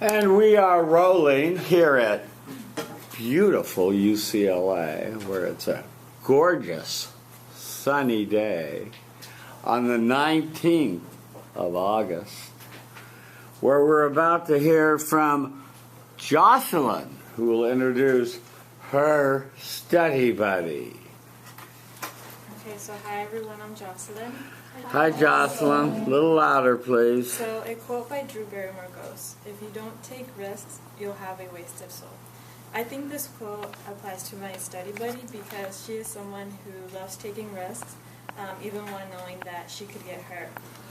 And we are rolling here at beautiful UCLA, where it's a gorgeous sunny day on the 19th of August, where we're about to hear from Jocelyn, who will introduce her study buddy. Okay, so hi everyone, I'm Jocelyn. Hi Jocelyn, a little louder please. So a quote by Drew Barrymore goes, "If you don't take risks, you'll have a wasted soul." I think this quote applies to my study buddy because she is someone who loves taking risks, even when knowing that she could get hurt.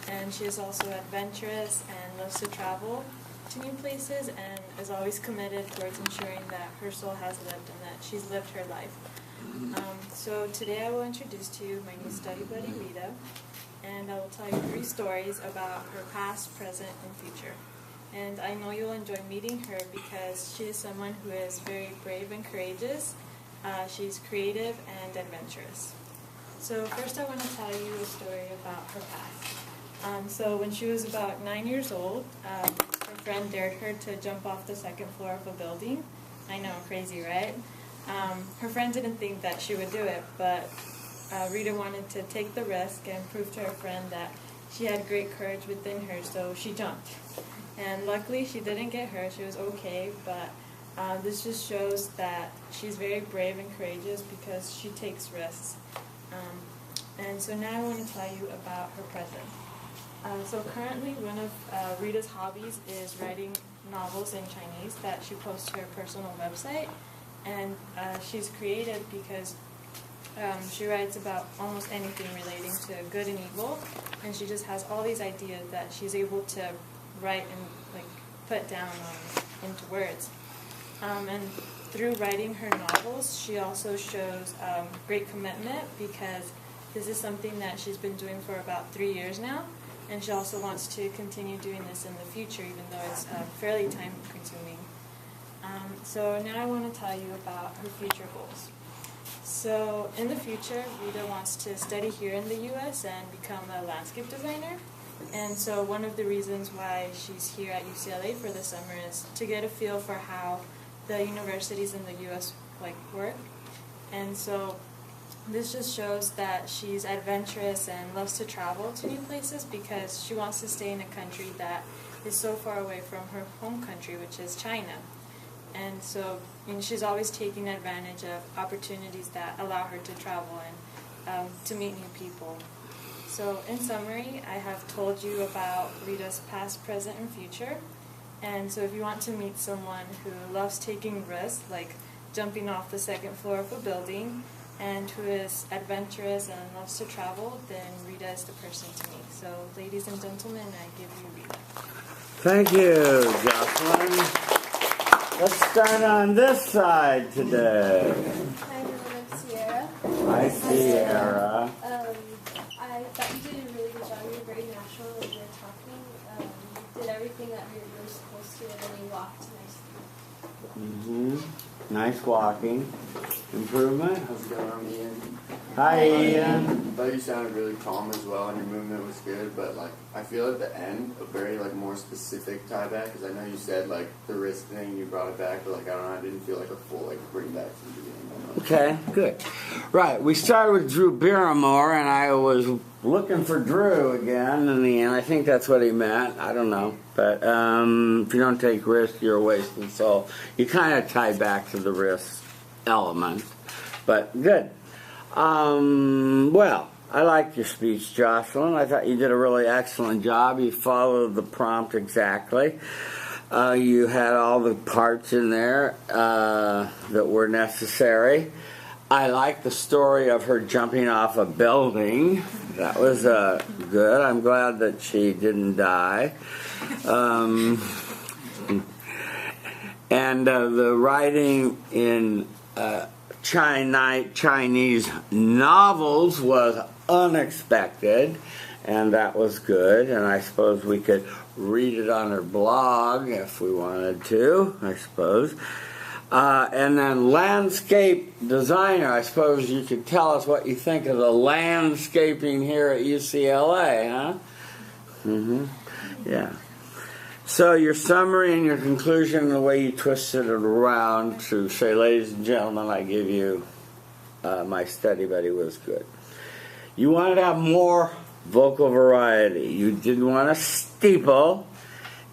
And she is also adventurous and loves to travel to new places and is always committed towards ensuring that her soul has lived and that she's lived her life. So today I will introduce to you my new study buddy, Rita, and I will tell you 3 stories about her past, present, and future. And I know you'll enjoy meeting her because she is someone who is very brave and courageous. She's creative and adventurous. So first I want to tell you a story about her past. So when she was about 9 years old, her friend dared her to jump off the 2nd floor of a building. I know, crazy, right? Her friend didn't think that she would do it, but Rita wanted to take the risk and prove to her friend that she had great courage within her, so she jumped. And luckily she didn't get hurt, she was okay, but this just shows that she's very brave and courageous because she takes risks. And so now I want to tell you about her present. So currently one of Rita's hobbies is writing novels in Chinese that she posts to her personal website. And she's creative because she writes about almost anything relating to good and evil, and she just has all these ideas that she's able to write and put down into words. And through writing her novels, she also shows great commitment because this is something that she's been doing for about 3 years now, and she also wants to continue doing this in the future, even though it's fairly time-consuming. So now I want to tell you about her future goals. So in the future, Rita wants to study here in the U.S. and become a landscape designer. And so one of the reasons why she's here at UCLA for the summer is to get a feel for how the universities in the U.S. work. And so this just shows that she's adventurous and loves to travel to new places because she wants to stay in a country that is so far away from her home country, which is China. And so she's always taking advantage of opportunities that allow her to travel and to meet new people. So in summary, I have told you about Rita's past, present, and future. And so if you want to meet someone who loves taking risks, like jumping off the 2nd floor of a building, and who is adventurous and loves to travel, then Rita is the person to meet. So ladies and gentlemen, I give you Rita. Thank you, Jocelyn. Let's start on this side today. Hi everyone, I'm Sierra. Hi, Sierra. I thought you did a really good job. You were very natural when you were talking. You did everything that you were supposed to, and then you walked nicely. Nice walking. Improvement. How's it going? I'm Ian. Hi, Ian. I thought you sounded really calm as well, and your movement was good. But I feel at the end a very more specific tie back because I know you said the wrist thing, you brought it back, but I don't know, I didn't feel a full bring back to the beginning. Okay, good. Right, we started with Drew Barrymore, and I was looking for Drew again in the end. I think that's what he meant. I don't know. But if you don't take risks, you're wasting soul. You kind of tie back to the risk element. But good. Well, I liked your speech, Jocelyn. I thought you did a really excellent job. You followed the prompt exactly. You had all the parts in there that were necessary. I liked the story of her jumping off a building. That was good. I'm glad that she didn't die. And the writing in Chinese novels was unexpected, and that was good. And I suppose we could read it on her blog if we wanted to, I suppose. And then landscape designer, I suppose you could tell us what you think of the landscaping here at UCLA, huh? Yeah. So your summary and your conclusion, the way you twisted it around to say, ladies and gentlemen, I give you my study buddy was good. You wanted to have more vocal variety. You didn't want a steeple,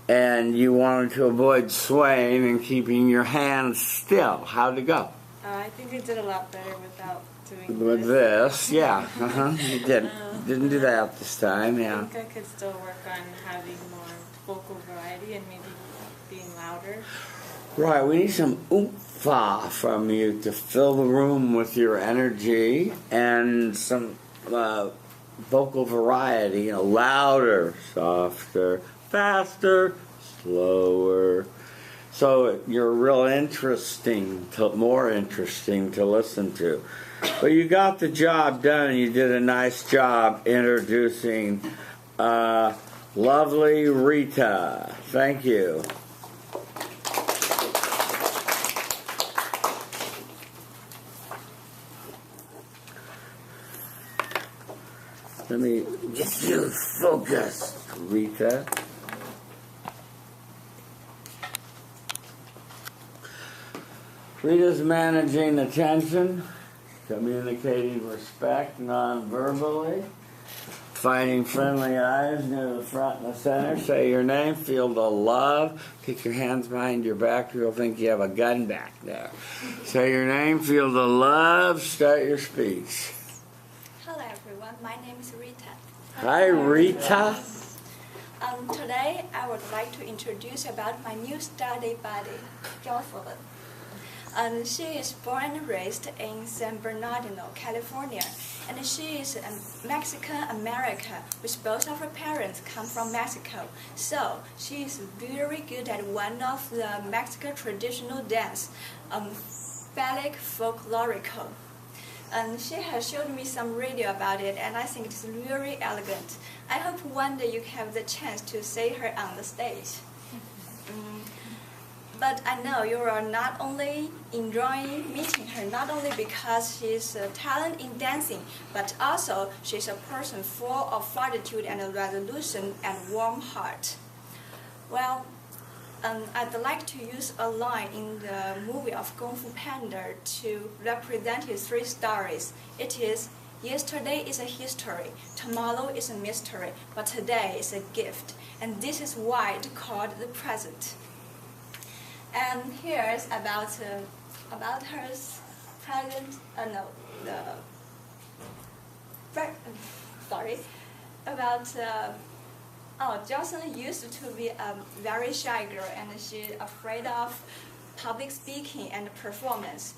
and you wanted to avoid swaying and keeping your hands still. How'd it go? I think I did a lot better without doing With this, yeah. You didn't do that this time, I yeah. think I could still work on having more vocal variety and maybe being louder. Right, we need some oomph from you to fill the room with your energy and some vocal variety, louder, softer, faster, slower. So you're real more interesting to listen to. But you got the job done. You did a nice job introducing lovely Rita. Thank you. Let me get you focused, Rita. Rita's managing attention, communicating respect non-verbally, finding friendly eyes near the front and the center. Say your name, feel the love. Kick your hands behind your back. You'll think you have a gun back there. Say your name, feel the love. Start your speech. Hello everyone, my name is Rita. Hi, Rita. Today I would like to introduce about my new study buddy, Jocelyn. She is born and raised in San Bernardino, California, and she is a Mexican-American, which both of her parents come from Mexico. So she is very good at one of the Mexican traditional dance, phallic folklorico. And she has showed me some radio about it, and I think it's really elegant. I hope one day you have the chance to see her on the stage. But I know you are not only enjoying meeting her, not only because she's a talent in dancing, but also she's a person full of fortitude and resolution and warm heart. Well, I'd like to use a line in the movie of Kung Fu Panda to represent his three stories. It is, yesterday is a history, tomorrow is a mystery, but today is a gift. And this is why it's called the present. And here's about her present, Jocelyn used to be a very shy girl, and she's afraid of public speaking and performance.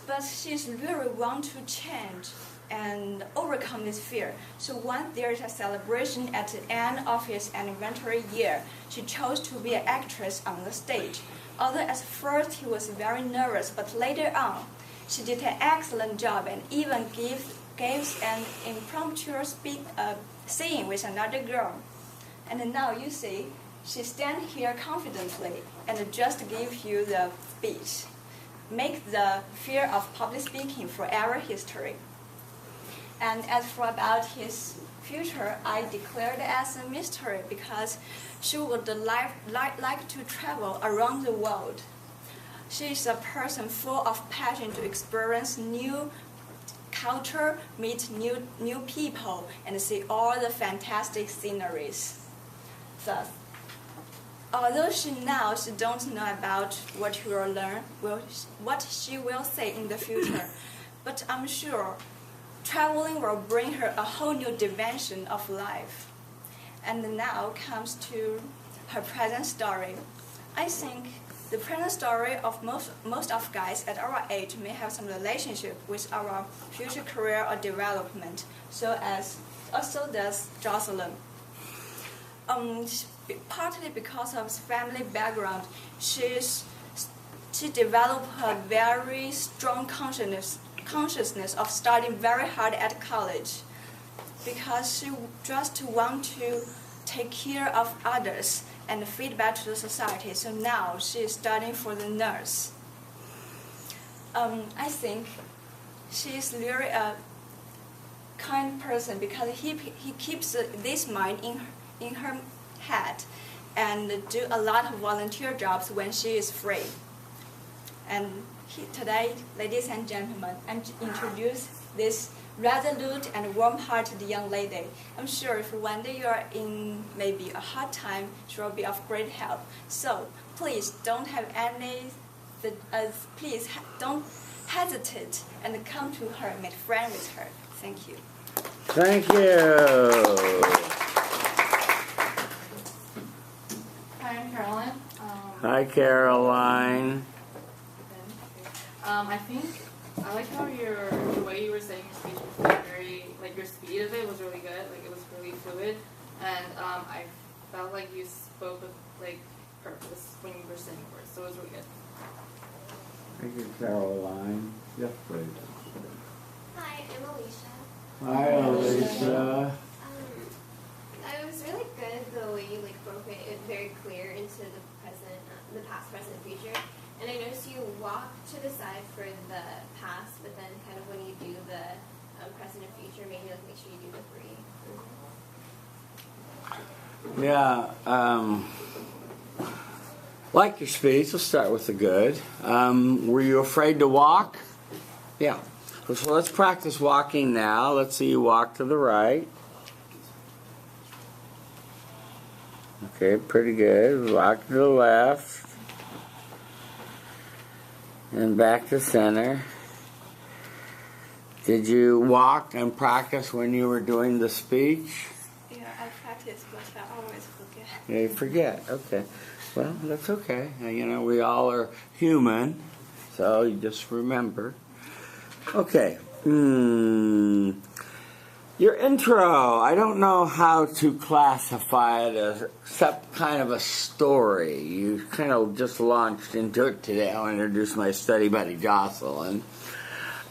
But she's really want to change and overcome this fear. So when there's a celebration at the end of his anniversary year, she chose to be an actress on the stage. Although at first he was very nervous, but later on, she did an excellent job and even gave an impromptu scene with another girl. And now you see, she stands here confidently and just give you the speech. Make the fear of public speaking forever history. And as for about his future, I declared it as a mystery because she would like to travel around the world. She is a person full of passion to experience new culture, meet new people, and see all the fantastic sceneries. Thus, although she don't know about what she will learn, what she will say in the future, but I'm sure traveling will bring her a whole new dimension of life. And now comes to her present story. I think the present story of most of guys at our age may have some relationship with our future career or development. So does Jocelyn. Partly because of his family background, she developed a very strong consciousness of studying very hard at college, because she just want to take care of others and feed back to the society. So now she is studying for the nurse. I think she is really a kind person because he keeps this mind in head and do a lot of volunteer jobs when she is free. And today, ladies and gentlemen, I'm introduce this resolute and warm-hearted young lady. I'm sure if one day you are in maybe a hard time, she will be of great help. So please don't have any, don't hesitate and come to her, make friends with her. Thank you. Thank you. Hi, I'm Caroline. Hi, Caroline. I think I like how the way you were saying your speech was like very, like your speed of it was really good. Like it was really fluid, and I felt like you spoke with like purpose when you were saying words. So it was really good. Thank you, Caroline. Yes, please. Hi, I'm Alicia. Hi, Alicia. It was really good the way you like broke it very clear into the present, the past, present, future. And I noticed you walk to the side for the past, but then kind of when you do the present and future, maybe like make sure you do the three. Yeah, like your speech. Let's start with the good. Were you afraid to walk? Yeah. So let's practice walking now. Let's see you walk to the right. Okay, pretty good. Walk to the left. And back to center. Did you walk and practice when you were doing the speech? Yeah, I practice, but I always forget. Yeah, you forget. Okay. Well, that's okay. You know, we all are human, so you just remember. Okay. Your intro, I don't know how to classify it as except kind of a story. You kind of just launched into it today. I'll introduce my study buddy, Jocelyn.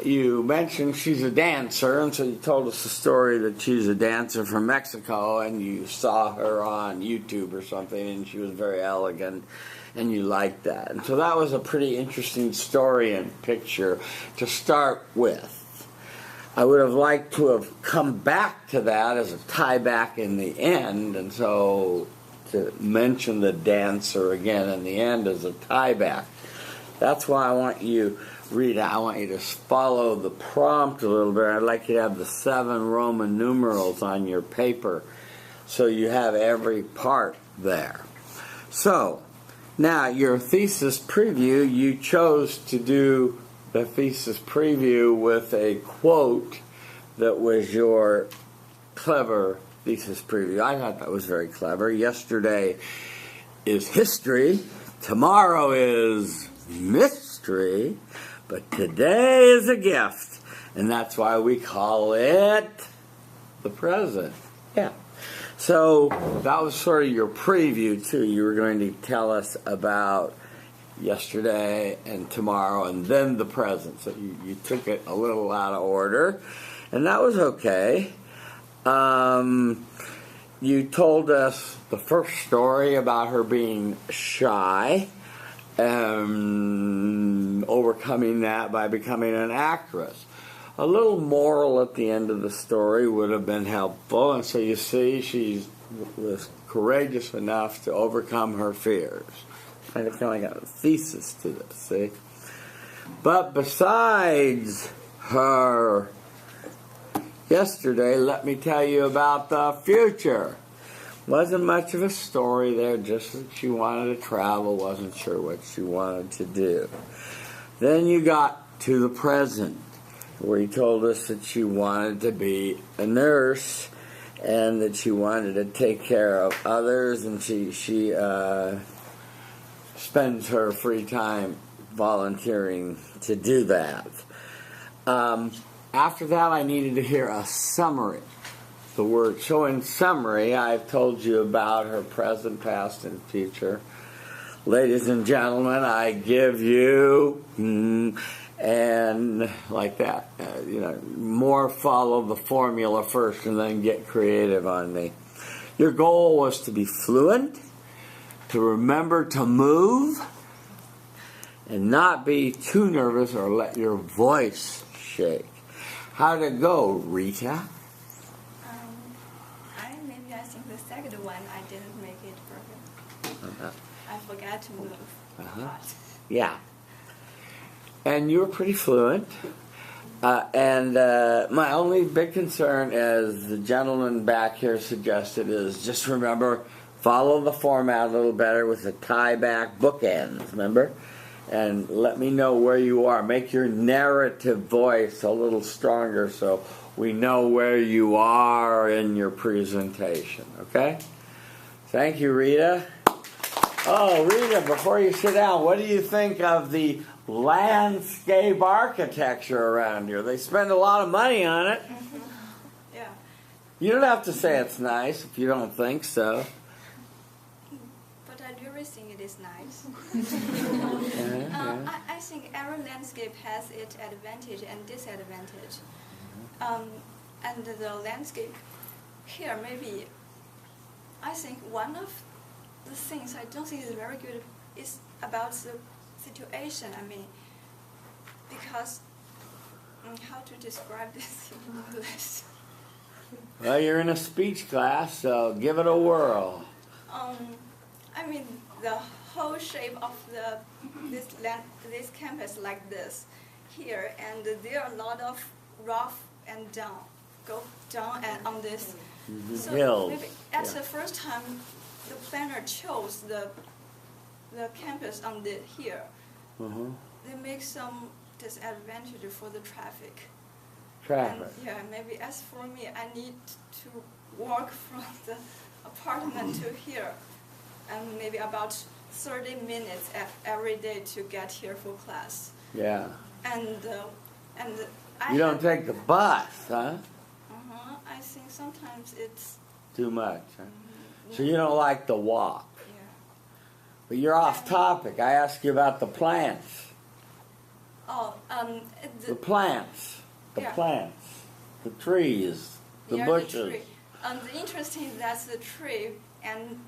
You mentioned she's a dancer, and so you told us the story that she's a dancer from Mexico, and you saw her on YouTube or something, and she was very elegant, and you liked that. And so that was a pretty interesting story and picture to start with. I would have liked to have come back to that as a tie back in the end, and so to mention the dancer again in the end as a tie back. That's why I want you, Rita, I want you to follow the prompt a little bit. I'd like you to have the 7 Roman numerals on your paper so you have every part there. So, now your thesis preview, you chose to do the thesis preview with a quote that was your clever thesis preview. I thought that was very clever. Yesterday is history, tomorrow is mystery, but today is a gift, and that's why we call it the present. Yeah. So that was sort of your preview too. You were going to tell us about yesterday and tomorrow and then the present. So you took it a little out of order, and that was okay. You told us the first story about her being shy, overcoming that by becoming an actress. A little moral at the end of the story would have been helpful, and so you see she was courageous enough to overcome her fears. Kind of like a thesis to this, see? But besides her yesterday, let me tell you about the future. Wasn't much of a story there, just that she wanted to travel, wasn't sure what she wanted to do. Then you got to the present, where you told us that she wanted to be a nurse and that she wanted to take care of others, and she spends her free time volunteering to do that. After that, I needed to hear a summary. The word. So in summary, I've told you about her present, past, and future. Ladies and gentlemen, I give you, and like that. More follow the formula first and then get creative on me. Your goal was to be fluent, to remember to move, and not be too nervous or let your voice shake. How'd it go, Rita? I think the second one I didn't make I forgot to move. Uh-huh. Yeah. And you were pretty fluent. And my only big concern, as the gentleman back here suggested, is just remember, follow the format a little better with the tie-back bookends, remember? And let me know where you are. Make your narrative voice a little stronger so we know where you are in your presentation, okay? Thank you, Rita. Oh, Rita, before you sit down, what do you think of the landscape architecture around here? They spend a lot of money on it. Yeah. You don't have to say it's nice if you don't think so. But I do really think it is nice. Yeah. I think every landscape has its advantage and disadvantage. And the landscape here, maybe, I think one of the things I don't think is very good is about the situation. I mean, because how to describe this in English? Well, you're in a speech class, so give it a whirl. I mean, the whole shape of this campus like this here, and there are a lot of rough and go down and on this. So Hills. maybe at the first time, the planner chose the campus on the here. They make some disadvantage for the traffic. Traffic. And yeah, maybe as for me, I need to walk from the apartment to here, and maybe about 30 minutes every day to get here for class. Yeah. And I You don't take the bus, huh? I think sometimes it's Too much, huh? So you don't like the walk. yeah. But you're off topic. I asked you about the plants. Oh, The plants. The Yeah. plants. The trees. The yeah, bushes. The tree. The interesting is that the tree and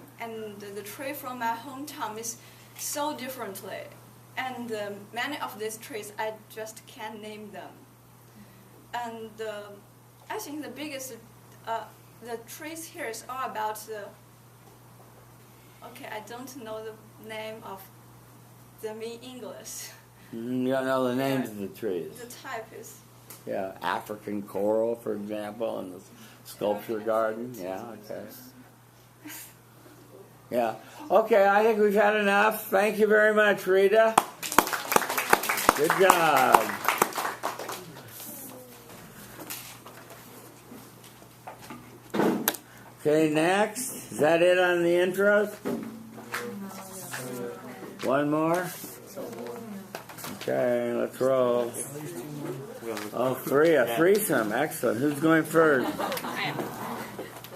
the tree from my hometown is so differently, and many of these trees I just can't name them. And I think the biggest the trees here is all about the. Okay, I don't know the name of them in English. You don't know the names of the trees. The type is. Yeah, African coral, for example, in the sculpture garden. Yeah, okay. Yeah. Okay, I think we've had enough. Thank you very much, Rita. Good job. Okay, next. Is that it on the intros? One more? Okay, let's roll. Oh, three, a threesome. Excellent. Who's going first? I am.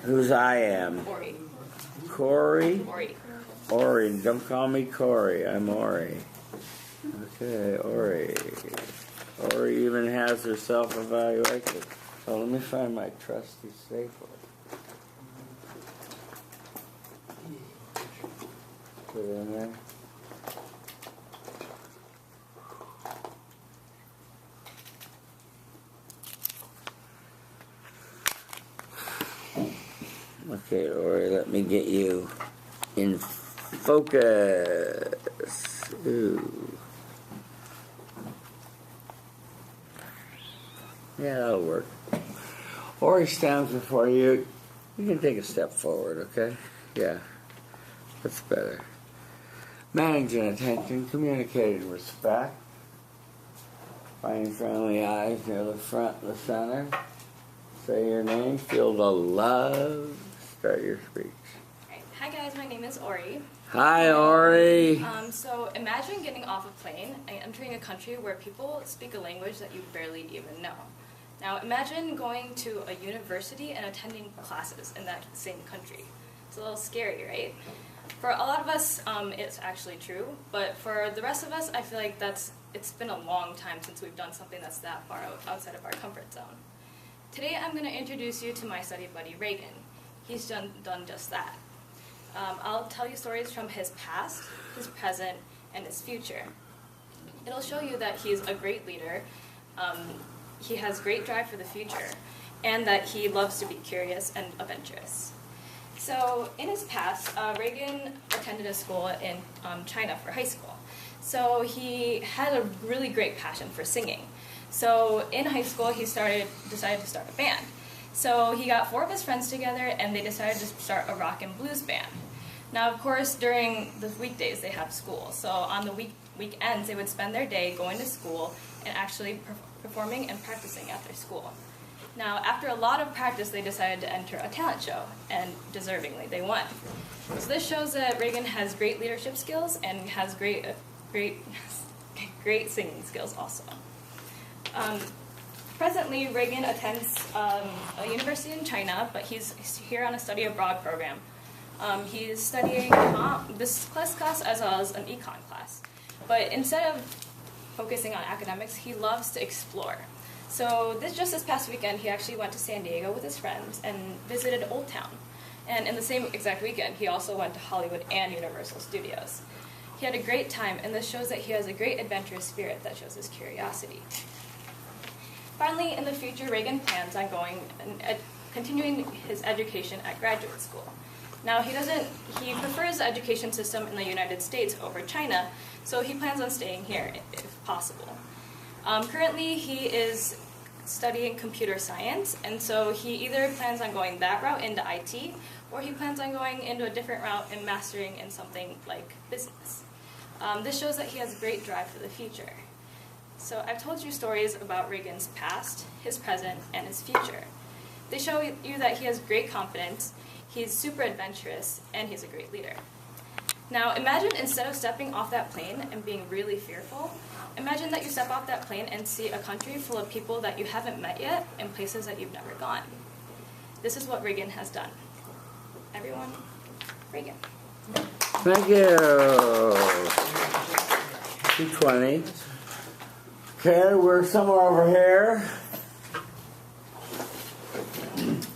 Who's I am? Ori. Corey? Ori. Ori. Don't call me Corey. I'm Ori. Okay, Ori. Ori even has her self-evaluation. So let me find my trusty stapler. Put it in there. Okay, Ori, let me get you in focus. Ooh. Yeah, that'll work. Ori stands before you. You can take a step forward, okay? Yeah, that's better. Managing attention, communicating respect. Finding friendly eyes near the front and the center. Say your name, feel the love. Start your speech. Right. Hi guys, my name is Ori. Hi, Ori. So imagine getting off a plane and entering a country where people speak a language that you barely even know. Now imagine going to a university and attending classes in that same country. It's a little scary, right? For a lot of us, it's actually true, but for the rest of us, I feel like it's been a long time since we've done something that's that far outside of our comfort zone. Today I'm going to introduce you to my study buddy Reagan. He's done just that. I'll tell you stories from his past, his present, and his future. It'll show you that he's a great leader, he has great drive for the future, and that he loves to be curious and adventurous. So in his past, Reagan attended a school in China for high school. So he had a really great passion for singing. So in high school, he decided to start a band. So he got 4 of his friends together, and they decided to start a rock and blues band. Now, of course, during the weekdays, they have school. So on the weekends, they would spend their day going to school and actually performing and practicing at their school. Now, after a lot of practice, they decided to enter a talent show, and deservingly, they won. So this shows that Reagan has great leadership skills and has great singing skills also. Presently, Reagan attends a university in China, but he's here on a study abroad program. He's studying this class as well as an econ class. But instead of focusing on academics, he loves to explore. So just this past weekend, he actually went to San Diego with his friends and visited Old Town. And in the same exact weekend, he also went to Hollywood and Universal Studios. He had a great time, and this shows that he has a great adventurous spirit that shows his curiosity. Finally, in the future, Reagan plans on continuing his education at graduate school. Now, he prefers the education system in the United States over China, so he plans on staying here if possible. Currently, he is studying computer science, and so he either plans on going that route into IT, or he plans on going into a different route and mastering in something like business. This shows that he has a great drive for the future. So I've told you stories about Reagan's past, his present, and his future. They show you that he has great confidence, he's super adventurous, and he's a great leader. Now imagine instead of stepping off that plane and being really fearful, imagine that you step off that plane and see a country full of people that you haven't met yet and places that you've never gone. This is what Reagan has done. Everyone, Reagan. Thank you. 220. Okay, we're somewhere over here.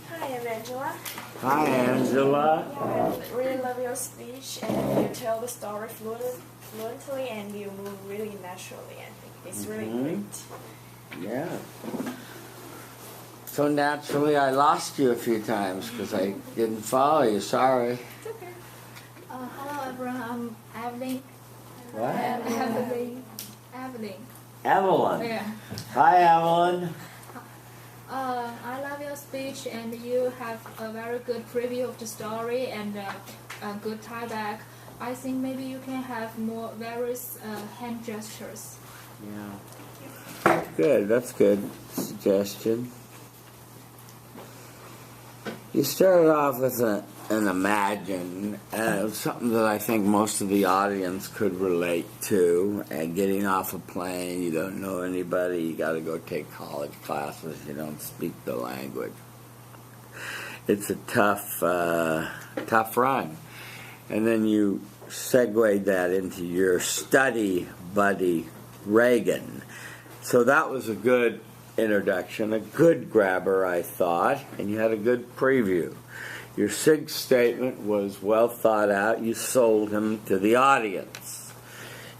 Hi, I'm Angela. Hi, Angela. I really love your speech, and you tell the story fluently, and you move really naturally. I think it's really great. Yeah. So naturally, I lost you a few times because I didn't follow you. Sorry. It's okay. Hello, everyone. I'm Evelyn. What? Evelyn. Evelyn. Yeah. Hi, Evelyn. I love your speech, and you have a very good preview of the story and a good tie back. I think maybe you can have more various hand gestures. Yeah. Good. That's good suggestion. You started off with an imagine, and it was something that I think most of the audience could relate to. And getting off a plane, you don't know anybody, you got to go take college classes, you don't speak the language. It's a tough run. And then you segued that into your study buddy, Reagan. So that was a good introduction, a good grabber, I thought, and you had a good preview. Your SIG statement was well thought out. You sold him to the audience.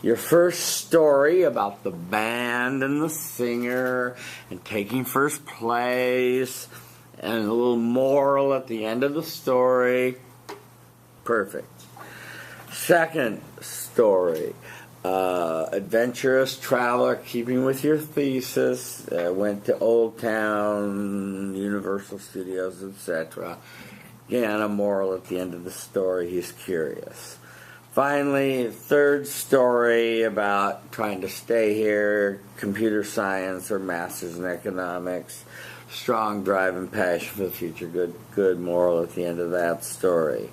Your first story about the band and the singer and taking first place and a little moral at the end of the story, perfect. Second story, adventurous traveler, keeping with your thesis, went to Old Town, Universal Studios, etc. Again, a moral at the end of the story, he's curious. Finally, third story about trying to stay here, computer science or master's in economics, strong drive and passion for the future, good moral at the end of that story.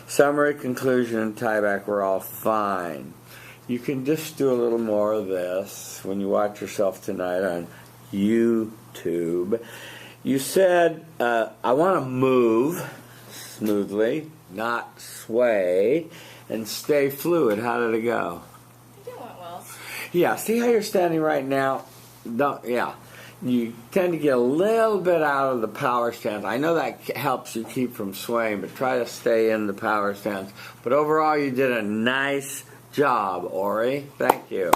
Summary, conclusion, and tieback were all fine. You can just do a little more of this when you watch yourself tonight on YouTube. You said, I want to move smoothly, not sway, and stay fluid. How did it go? I think it went well. Yeah, see how you're standing right now? You tend to get a little bit out of the power stance. I know that helps you keep from swaying, but try to stay in the power stance. But overall, you did a nice job, Ori. Thank you.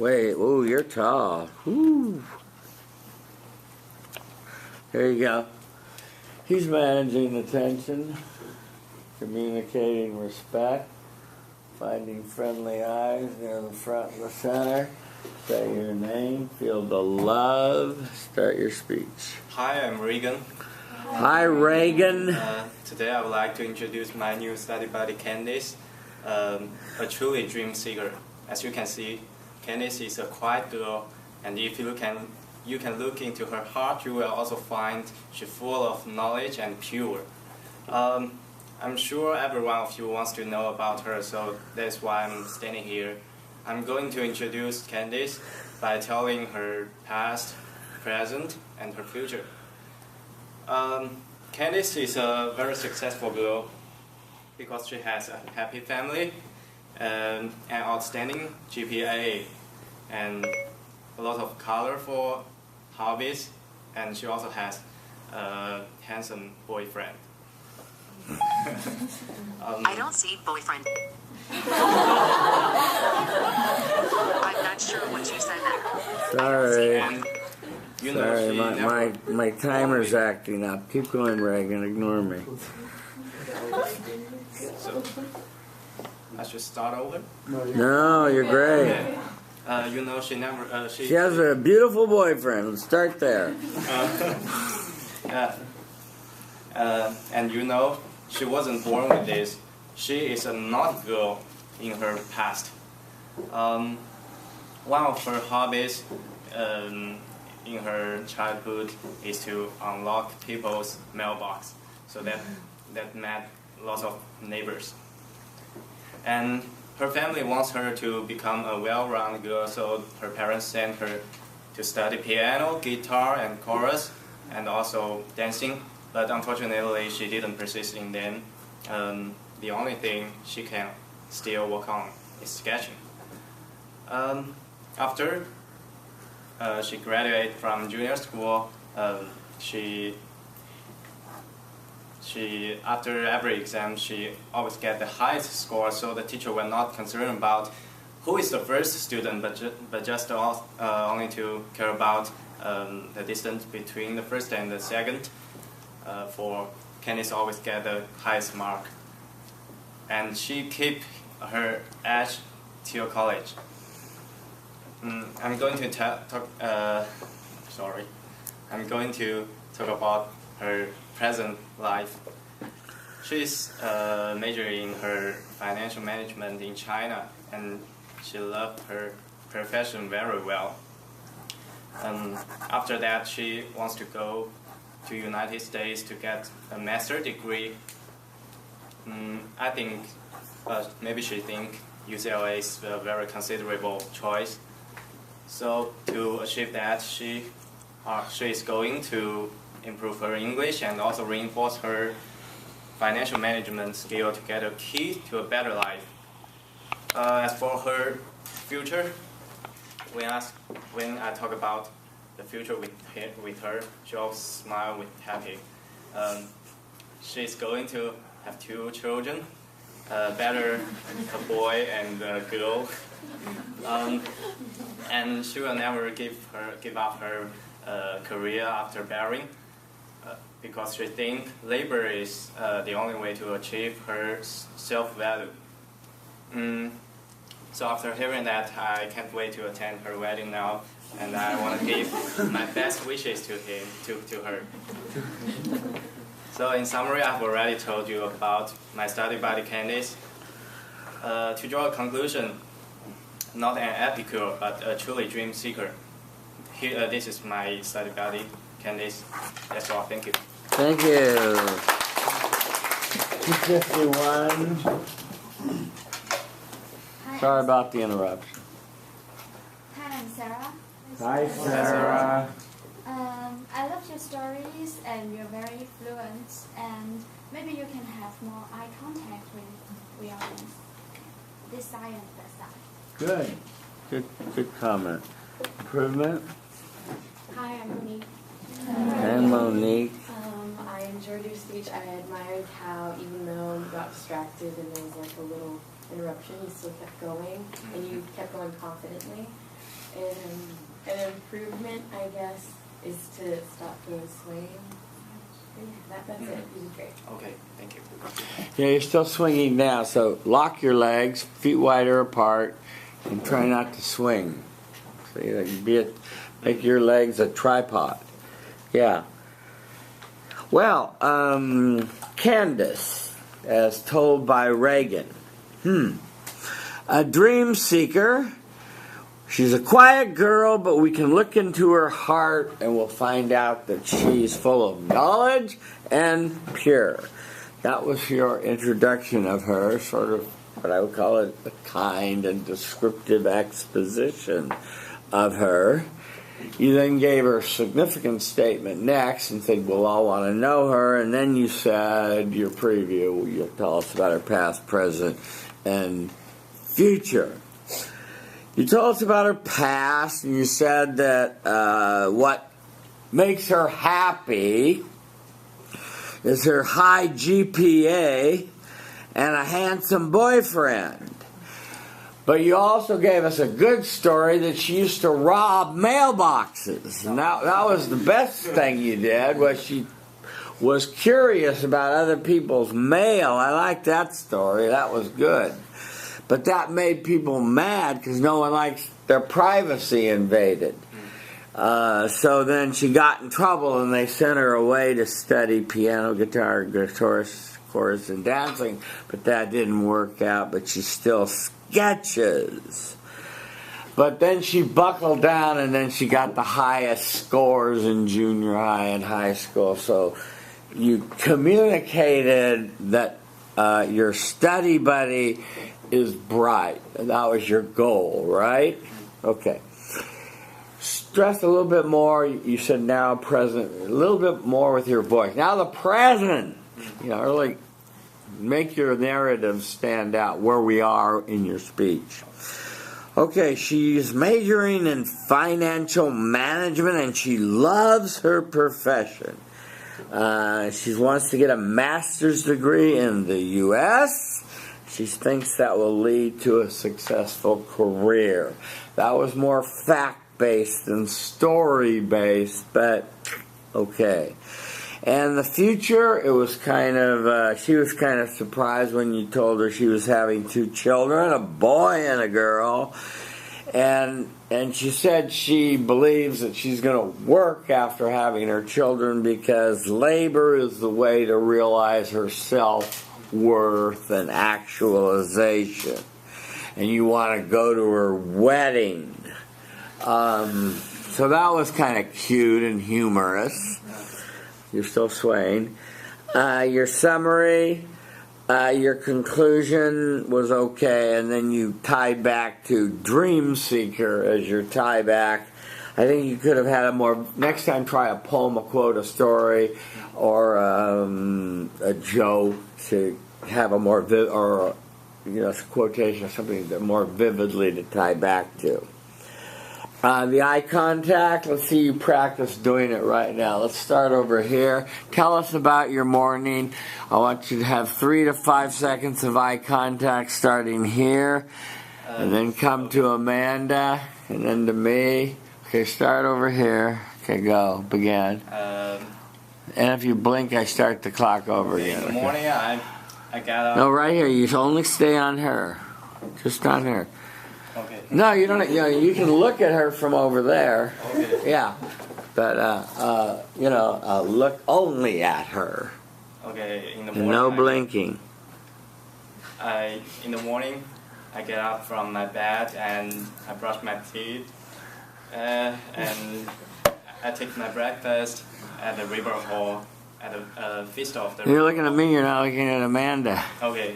Wait, oh, you're tall. Woo. There you go. He's managing attention, communicating respect, finding friendly eyes near the front and the center. Say your name, feel the love, start your speech. Hi, I'm Reagan. Hi, Reagan. Today I would like to introduce my new study buddy, Candice, a truly dream seeker. As you can see, Candice is a quiet girl, and if you can look into her heart, you will also find she's full of knowledge and pure. I'm sure every one of you wants to know about her, so that's why I'm standing here. I'm going to introduce Candice by telling her past, present, and her future. Candice is a very successful girl because she has a happy family, an outstanding GPA, and a lot of colorful hobbies, and she also has a handsome boyfriend. I don't see boyfriend. I'm not sure what you said there. Sorry. And, you know, Sorry, she never my timer's acting up. Keep going, Reagan. Ignore me. So, I should start over. No, you're great. Okay. You know, she never. She has a beautiful boyfriend. Let's start there. Yeah. And you know, she wasn't born with this. She is a naughty girl in her past. One of her hobbies in her childhood is to unlock people's mailbox, so that met lots of neighbors. And her family wants her to become a well-rounded girl, so her parents sent her to study piano, guitar, and chorus, and also dancing. But unfortunately, she didn't persist in them. The only thing she can still work on is sketching. After she graduated from junior school, after every exam, she always get the highest score, so the teacher were not concerned about who is the first student, but just only to care about the distance between the first and the second. For Candice always get the highest mark, and she keep her edge till college. I'm going to talk about her present life. She's majoring in her financial management in China, and she loved her profession very well. After that, she wants to go to United States to get a master's degree. I think maybe she think UCLA is a very considerable choice. So to achieve that, she is going to improve her English and also reinforce her financial management skill to get a key to a better life. As for her future, when I talk about the future with her, she always smile with happy. She's going to have 2 children, better a boy and a girl, and she will never give up her career after bearing, because she thinks labor is the only way to achieve her self-value. So after hearing that, I can't wait to attend her wedding now, and I want to give my best wishes to her. So in summary, I've already told you about my study buddy Candice. To draw a conclusion, not an epicure, but a truly dream seeker. Here, this is my study buddy Candice. That's all. Thank you. Thank you. 251. Sorry about the interruption. Hi, I'm Sarah. Hi, Sarah. I love your stories, and you're very fluent, and maybe you can have more eye contact with the audience. This side and that side. Good comment. Improvement. Hi, I'm Monique. And Monique. I enjoyed your speech. I admired how, even though you got distracted and there was like a little interruption, you still kept going, and you kept going confidently. An improvement, I guess, is to stop the swaying. That's it. You did great. Okay, thank you. Yeah, you're still swinging now, so lock your legs, feet wider apart, and try not to swing. So make your legs a tripod. Yeah. Well, Candace, as told by Reagan. A dream seeker. She's a quiet girl, but we can look into her heart and we'll find out that she's full of knowledge and pure. That was your introduction of her, sort of what I would call a kind and descriptive exposition of her. You then gave her a significant statement next and said, we'll all want to know her. And then you said your preview, you'll tell us about her past, present, and future. You told us about her past, and you said that what makes her happy is her high GPA and a handsome boyfriend. But you also gave us a good story that she used to rob mailboxes. And that was the best thing you did, was she was curious about other people's mail. I like that story. That was good. But that made people mad because no one likes their privacy invaded. So then she got in trouble and they sent her away to study piano, guitar, chorus, and dancing. But that didn't work out, but she still sketches. But then she buckled down and then she got the highest scores in junior high and high school. So you communicated that your study buddy is bright. And that was your goal, right? Okay. Stress a little bit more. You said now present, a little bit more with your voice. Now the present. Really make your narrative stand out where we are in your speech. Okay, she's majoring in financial management and she loves her profession. She wants to get a master's degree in the U.S. She thinks that will lead to a successful career. That was more fact-based than story-based, but okay. And the future, it was kind of, she was kind of surprised when you told her she was having 2 children, a boy and a girl. And she said she believes that she's going to work after having her children because labor is the way to realize her self-worth and actualization. And you want to go to her wedding. So that was kind of cute and humorous. You're still swaying. Your summary, your conclusion was okay, and then you tied back to Dream Seeker as your tie back. I think you could have had a more, next time try a poem, a quote, a story, or a joke to have a more, or a quotation or something that more vividly to tie back to. The eye contact, let's see you practice doing it right now. Let's start over here. Tell us about your morning. I want you to have 3 to 5 seconds of eye contact starting here. And then come to Amanda, and then to me. Okay, start over here. Okay, go. Begin. And if you blink, I start the clock over again. In the morning, I got up. No, right here. You only stay on her. Just on her. Okay. No, you don't. You can look at her from over there. Okay. Yeah, but look only at her. Okay. In the And morning. no blinking. In the morning, I get up from my bed and I brush my teeth, and I take my breakfast at the river hall at the feast of the. You're looking at me. You're not looking at Amanda. Okay.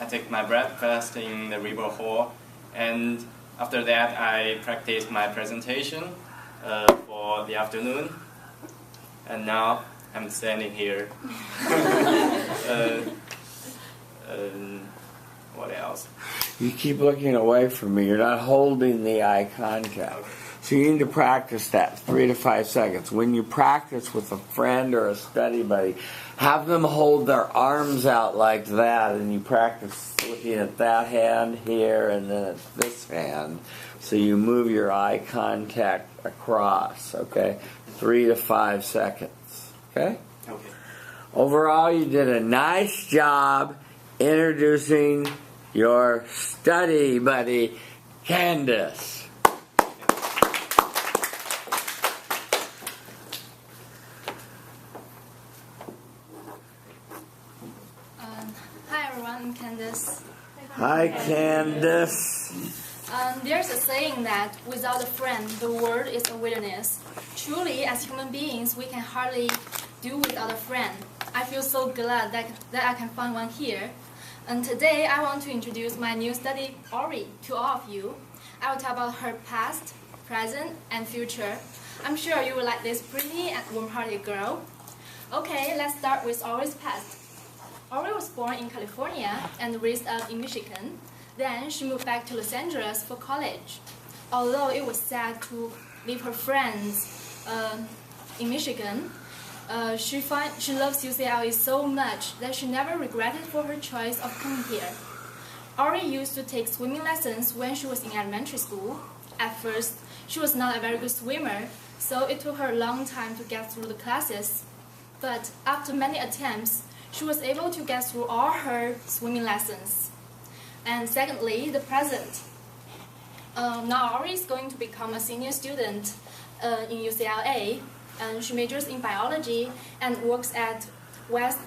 I take my breakfast in the river hall. And after that, I practice my presentation for the afternoon. And now I'm standing here. What else? You keep looking away from me. You're not holding the eye contact. So you need to practice that 3 to 5 seconds. When you practice with a friend or a study buddy, have them hold their arms out like that, and you practice looking at that hand here and then at this hand So you move your eye contact across, okay? 3 to 5 seconds, okay? Okay. Overall, you did a nice job introducing your study buddy, Candace. Hi everyone, I'm Candace. Hi, Candace. There's a saying that without a friend, the world is a wilderness. Truly, as human beings, we can hardly do without a friend. I feel so glad that I can find one here. And today, I want to introduce my new study, Ori, to all of you. I will talk about her past, present, and future. I'm sure you will like this pretty and warm-hearted girl. Okay, let's start with Ori's past. Ori was born in California and raised up in Michigan. Then she moved back to Los Angeles for college. Although it was sad to leave her friends in Michigan, she loves UCLA so much that she never regretted for her choice of coming here. Ori used to take swimming lessons when she was in elementary school. At first, she was not a very good swimmer, so it took her a long time to get through the classes. But after many attempts, she was able to get through all her swimming lessons. And secondly, the present. Now Ori is going to become a senior student in UCLA, and she majors in biology and works at West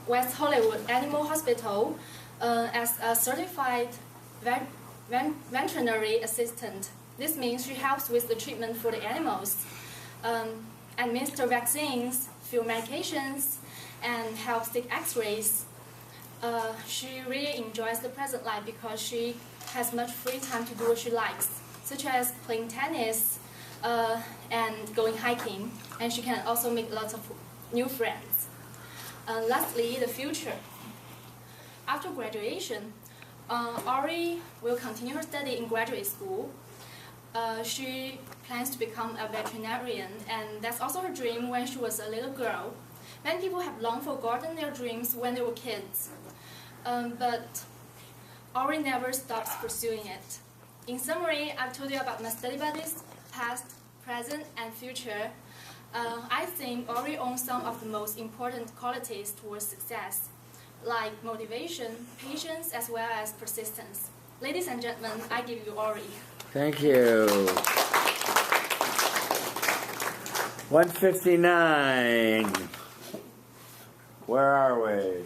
Hollywood Animal Hospital as a certified veterinary assistant. This means she helps with the treatment for the animals, administer vaccines, fill medications, and helps take x-rays. She really enjoys the present life because she has much free time to do what she likes, such as playing tennis and going hiking, and she can also make lots of new friends. Lastly, the future. After graduation, Ori will continue her study in graduate school. She plans to become a veterinarian, and that's also her dream when she was a little girl. Many people have long forgotten their dreams when they were kids. But Ori never stops pursuing it. In summary, I've told you about my study buddies, past, present, and future. I think Ori owns some of the most important qualities towards success, like motivation, patience, as well as persistence. Ladies and gentlemen, I give you Ori. Thank you. 159. Where are we?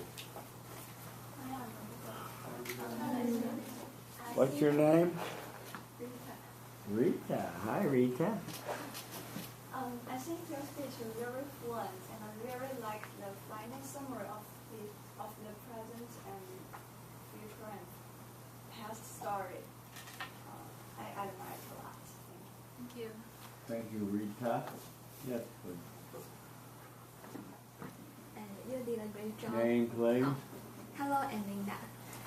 What's your name? Rita. Hi, Rita. I think your speech was very fluent, and I really like the final summary of the present and future and past story. I admire it a lot. Thank you. Thank you, Rita. Yes, please. You did a great job. Name, please. Hello, I'm Linda.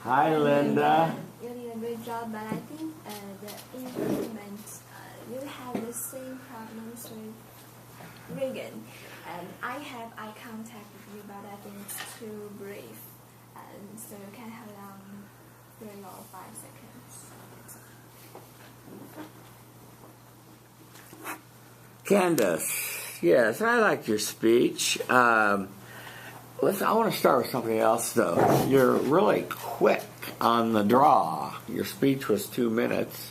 Hi, Linda. You did a great job, but I think the improvement, you have the same problems with Reagan. And I have eye contact with you, but I think it's too brief. And so you can have 3 or 5 seconds. Candace. Yes, I like your speech. I want to start with something else, though. You're really quick on the draw. Your speech was 2 minutes,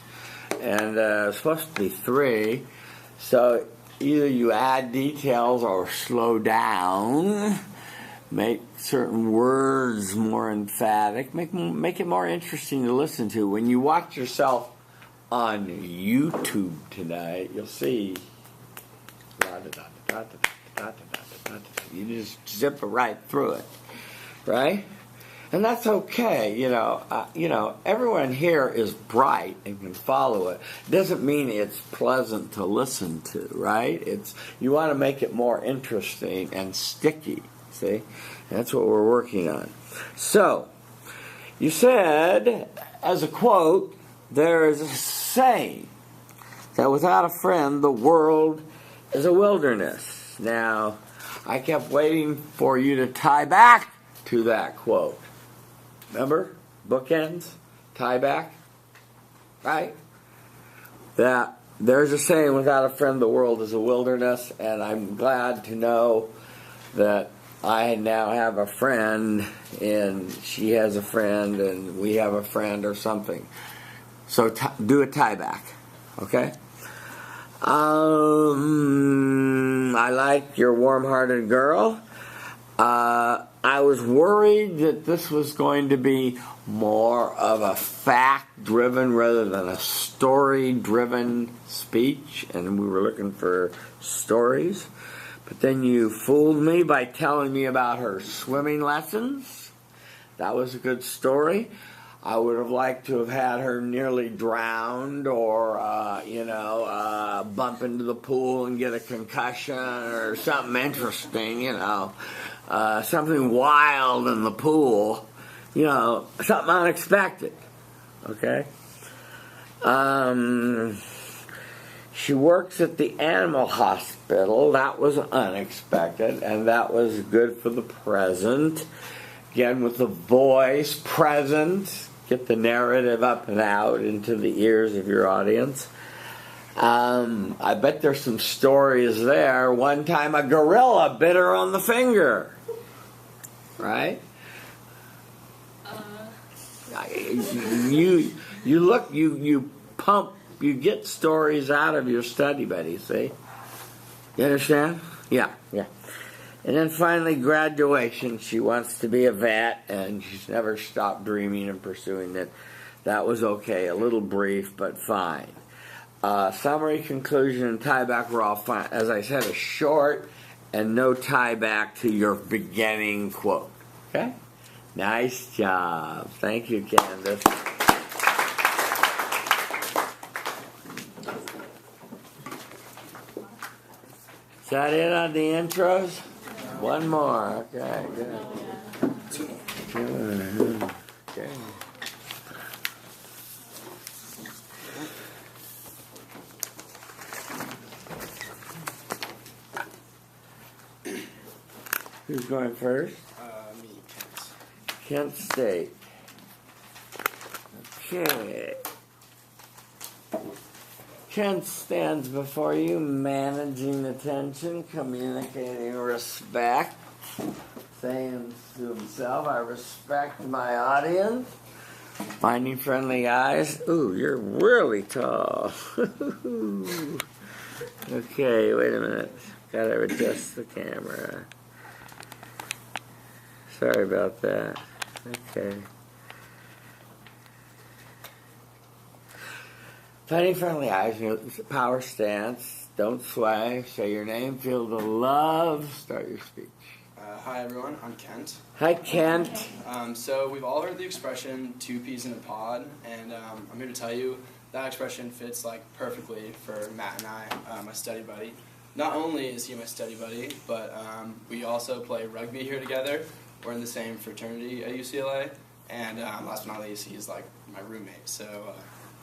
and it's supposed to be 3. So either you add details or slow down, make certain words more emphatic, make it more interesting to listen to. When you watch yourself on YouTube tonight, you'll see. You just zip it right through it, right? And that's okay. Everyone here is bright and can follow it. Doesn't mean it's pleasant to listen to, right? You want to make it more interesting and sticky. See, that's what we're working on. So, you said, as a quote, there is a saying that without a friend, the world is a wilderness. Now, I kept waiting for you to tie back to that quote. Remember? Bookends? Tie back? Right? that there's a saying, without a friend the world is a wilderness, and I'm glad to know that I now have a friend and she has a friend and we have a friend or something. So do a tie back, okay? I like your warm-hearted girl. I was worried that this was going to be more of a fact-driven rather than a story-driven speech, and we were looking for stories. But then you fooled me by telling me about her swimming lessons. That was a good story. I would have liked to have had her nearly drowned or, bump into the pool and get a concussion or something interesting, something wild in the pool, something unexpected, okay? She works at the animal hospital. That was unexpected, and that was good for the present. Again, with the voice present, get the narrative up and out into the ears of your audience. I bet there's some stories there. One time a gorilla bit her on the finger. Right? You pump, you get stories out of your study buddy, see? You understand? Yeah. And then finally, graduation. She wants to be a vet, and she's never stopped dreaming and pursuing it. That was okay. A little brief, but fine. Summary, conclusion, and tie back were all fine. As I said, a short and no tie back to your beginning quote. Okay? Nice job. Thank you, Candace. Is that it on the intros? One more. Okay, good. Okay. Who's going first? Me, Kent State. Okay. Kent stands before you, managing attention, communicating respect, saying to himself, I respect my audience, finding friendly eyes. Ooh, you're really tall. Okay, wait a minute. Gotta adjust the camera. Sorry about that. Okay. Finding friendly eyes, power stance, don't sway, say your name, feel the love, start your speech. Hi everyone, I'm Kent. Hi Kent. So we've all heard the expression 2 peas in a pod, and I'm here to tell you that expression fits perfectly for Matt and I, my study buddy. Not only is he my study buddy, but we also play rugby here together. We're in the same fraternity at UCLA, and last but not least, he's my roommate. So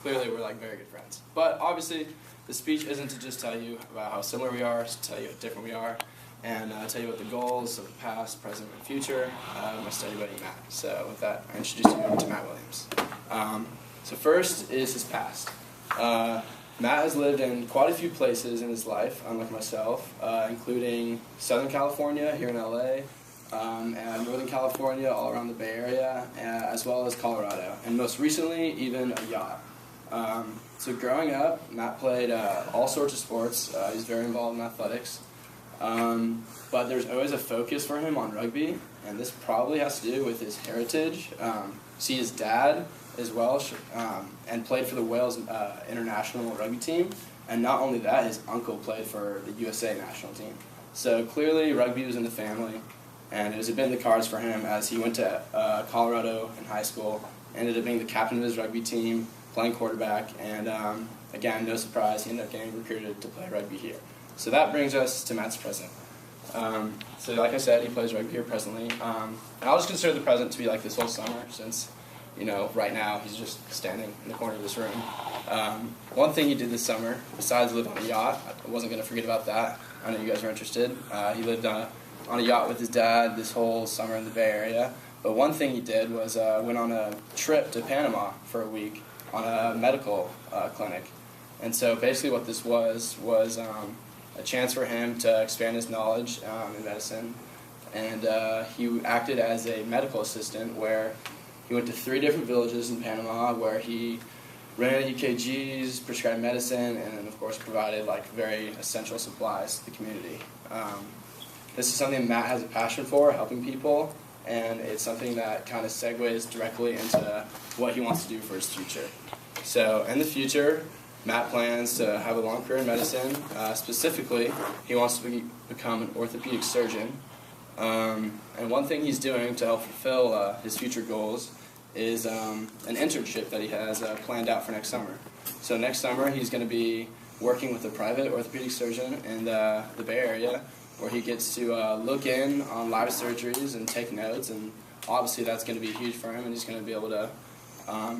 clearly we're very good friends. But obviously, the speech isn't to just tell you about how similar we are, it's to tell you how different we are, and tell you about the goals of the past, present, and future of my study buddy Matt. So with that, I introduce you to Matt Williams. So first is his past. Matt has lived in quite a few places in his life, unlike myself, including Southern California, here in LA, and Northern California, all around the Bay Area, as well as Colorado, and most recently, even a yacht. So growing up, Matt played all sorts of sports. He's very involved in athletics. But there's always a focus for him on rugby, and this probably has to do with his heritage. See, his dad is Welsh and played for the Wales international rugby team, and not only that, his uncle played for the USA national team. So clearly rugby was in the family, and it was a bit in the cards for him as he went to Colorado in high school, ended up being the captain of his rugby team, playing quarterback, and again, no surprise, he ended up getting recruited to play rugby here. So that brings us to Matt's present. So like I said, he plays rugby here presently. And I'll just consider the present to be this whole summer since, right now he's just standing in the corner of this room. One thing he did this summer, besides live on a yacht, I wasn't going to forget about that. I know you guys are interested. He lived on a yacht with his dad this whole summer in the Bay Area. But one thing he did was went on a trip to Panama for a week on a medical clinic. And so basically what this was a chance for him to expand his knowledge in medicine. And he acted as a medical assistant where he went to 3 different villages in Panama where he ran EKGs, prescribed medicine, and of course provided like very essential supplies to the community. This is something Matt has a passion for, helping people, and it's something that kind of segues directly into what he wants to do for his future. So in the future, Matt plans to have a long career in medicine. Specifically, he wants to become an orthopedic surgeon. And one thing he's doing to help fulfill his future goals is an internship that he has planned out for next summer. So next summer, he's going to be working with a private orthopedic surgeon in the Bay Area, where he gets to look in on live surgeries and take notes, and obviously that's going to be huge for him, and he's going to be able to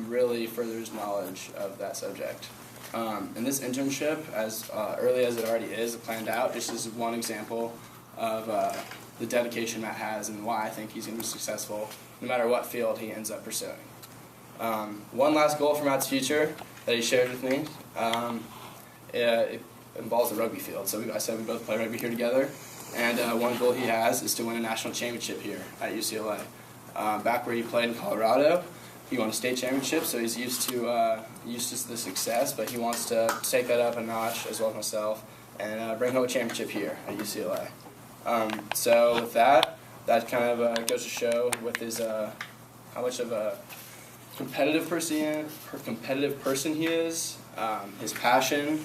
really further his knowledge of that subject. And this internship, as early as it already is planned out, just is one example of the dedication Matt has and why I think he's going to be successful no matter what field he ends up pursuing. One last goal for Matt's future that he shared with me, it involves the rugby field. So I said we both play rugby here together, and one goal he has is to win a national championship here at UCLA. Back where he played in Colorado, he won a state championship, so he's used to the success, but he wants to take that up a notch as well as myself and bring home a championship here at UCLA. So with that kind of goes to show with his how much of a competitive person he is, his passion,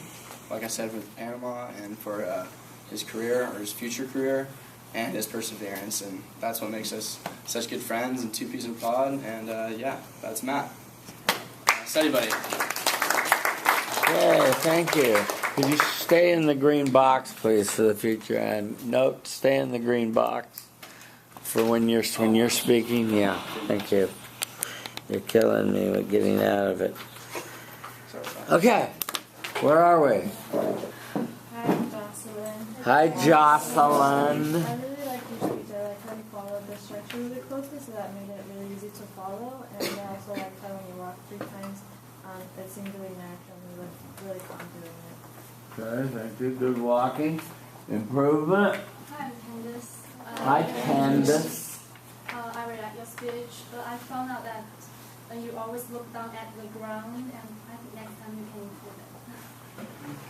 like I said, with Panama and for his career or his future career, and his perseverance, and that's what makes us such good friends and 2 peas in a pod. And yeah, that's Matt, study buddy. Okay, thank you. Could you stay in the green box, please, for the future? And note, stay in the green box for when you're speaking. Yeah, thank you. You're killing me with getting out of it. Okay, where are we? Hi, Jocelyn. Hi, Jocelyn. I really like your speech. I like how you followed the structure really closely, so that made it really easy to follow. And I also like how when you walked 3 times, it seemed really natural and you looked really calm doing it. Okay, thank you. Good walking. Improvement. Hi, I'm Candace. Hi, Candace. I read at your speech, but I found out that you always look down at the ground, and I think next time you can improve it.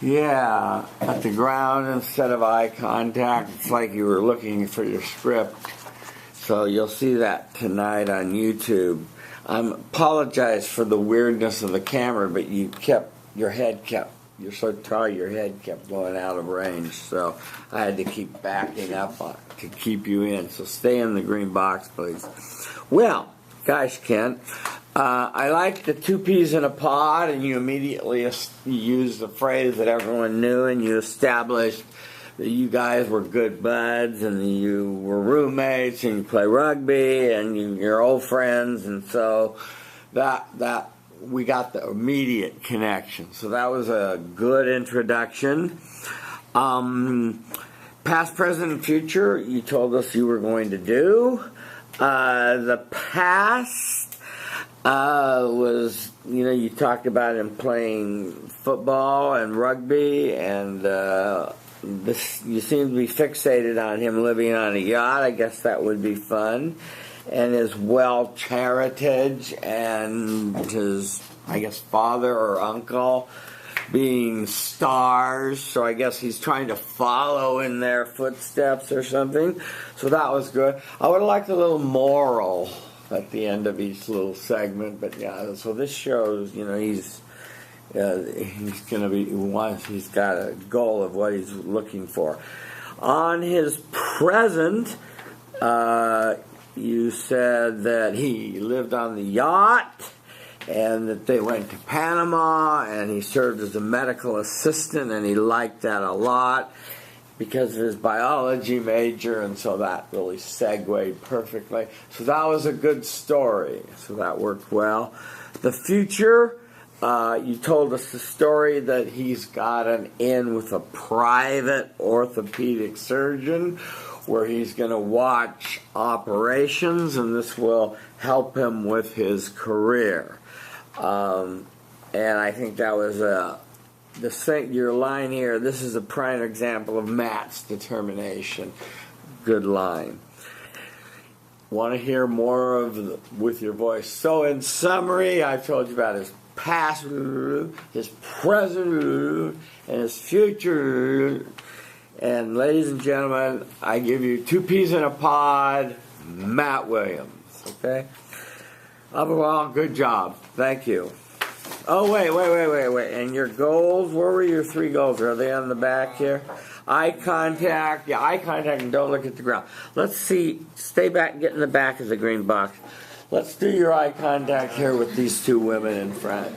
Yeah, at the ground instead of eye contact. It's like you were looking for your script. So you'll see that tonight on YouTube. I apologize for the weirdness of the camera, but you're so tall, your head kept going out of range. So I had to keep backing up to keep you in. So stay in the green box, please. Well, gosh, Kent, I like the 2 peas in a pod, and you immediately used the phrase that everyone knew, and you established that you guys were good buds, and you were roommates, and you play rugby, and you're old friends, and so that we got the immediate connection. So that was a good introduction. Past, present, and future, you told us you were going to do. The past was, you talked about him playing football and rugby, and you seem to be fixated on him living on a yacht. I guess that would be fun. And his Welsh heritage and his, I guess, father or uncle being stars. So I guess he's trying to follow in their footsteps or something. So that was good. I would have liked a little moral at the end of each little segment. But yeah, so this shows, he's going to be, he's got a goal of what he's looking for. On his present, you said that he lived on the yacht and that they went to Panama and he served as a medical assistant, and he liked that a lot because of his biology major, and so that really segued perfectly. So that was a good story. So that worked well. The future, you told us the story that he's got an in with a private orthopedic surgeon where he's going to watch operations, and this will help him with his career. And I think that was a your line here, this is a prime example of Matt's determination. Good line. Want to hear more with your voice. So in summary, I've told you about his past, his present, and his future. And ladies and gentlemen, I give you 2 peas in a pod, Matt Williams. Okay? Overall, good job. Thank you. Oh, wait. And your goals, where were your 3 goals? Are they on the back here? Eye contact. Yeah, eye contact, and don't look at the ground. Let's see. Stay back, get in the back of the green box. Let's do your eye contact here with these 2 women in front.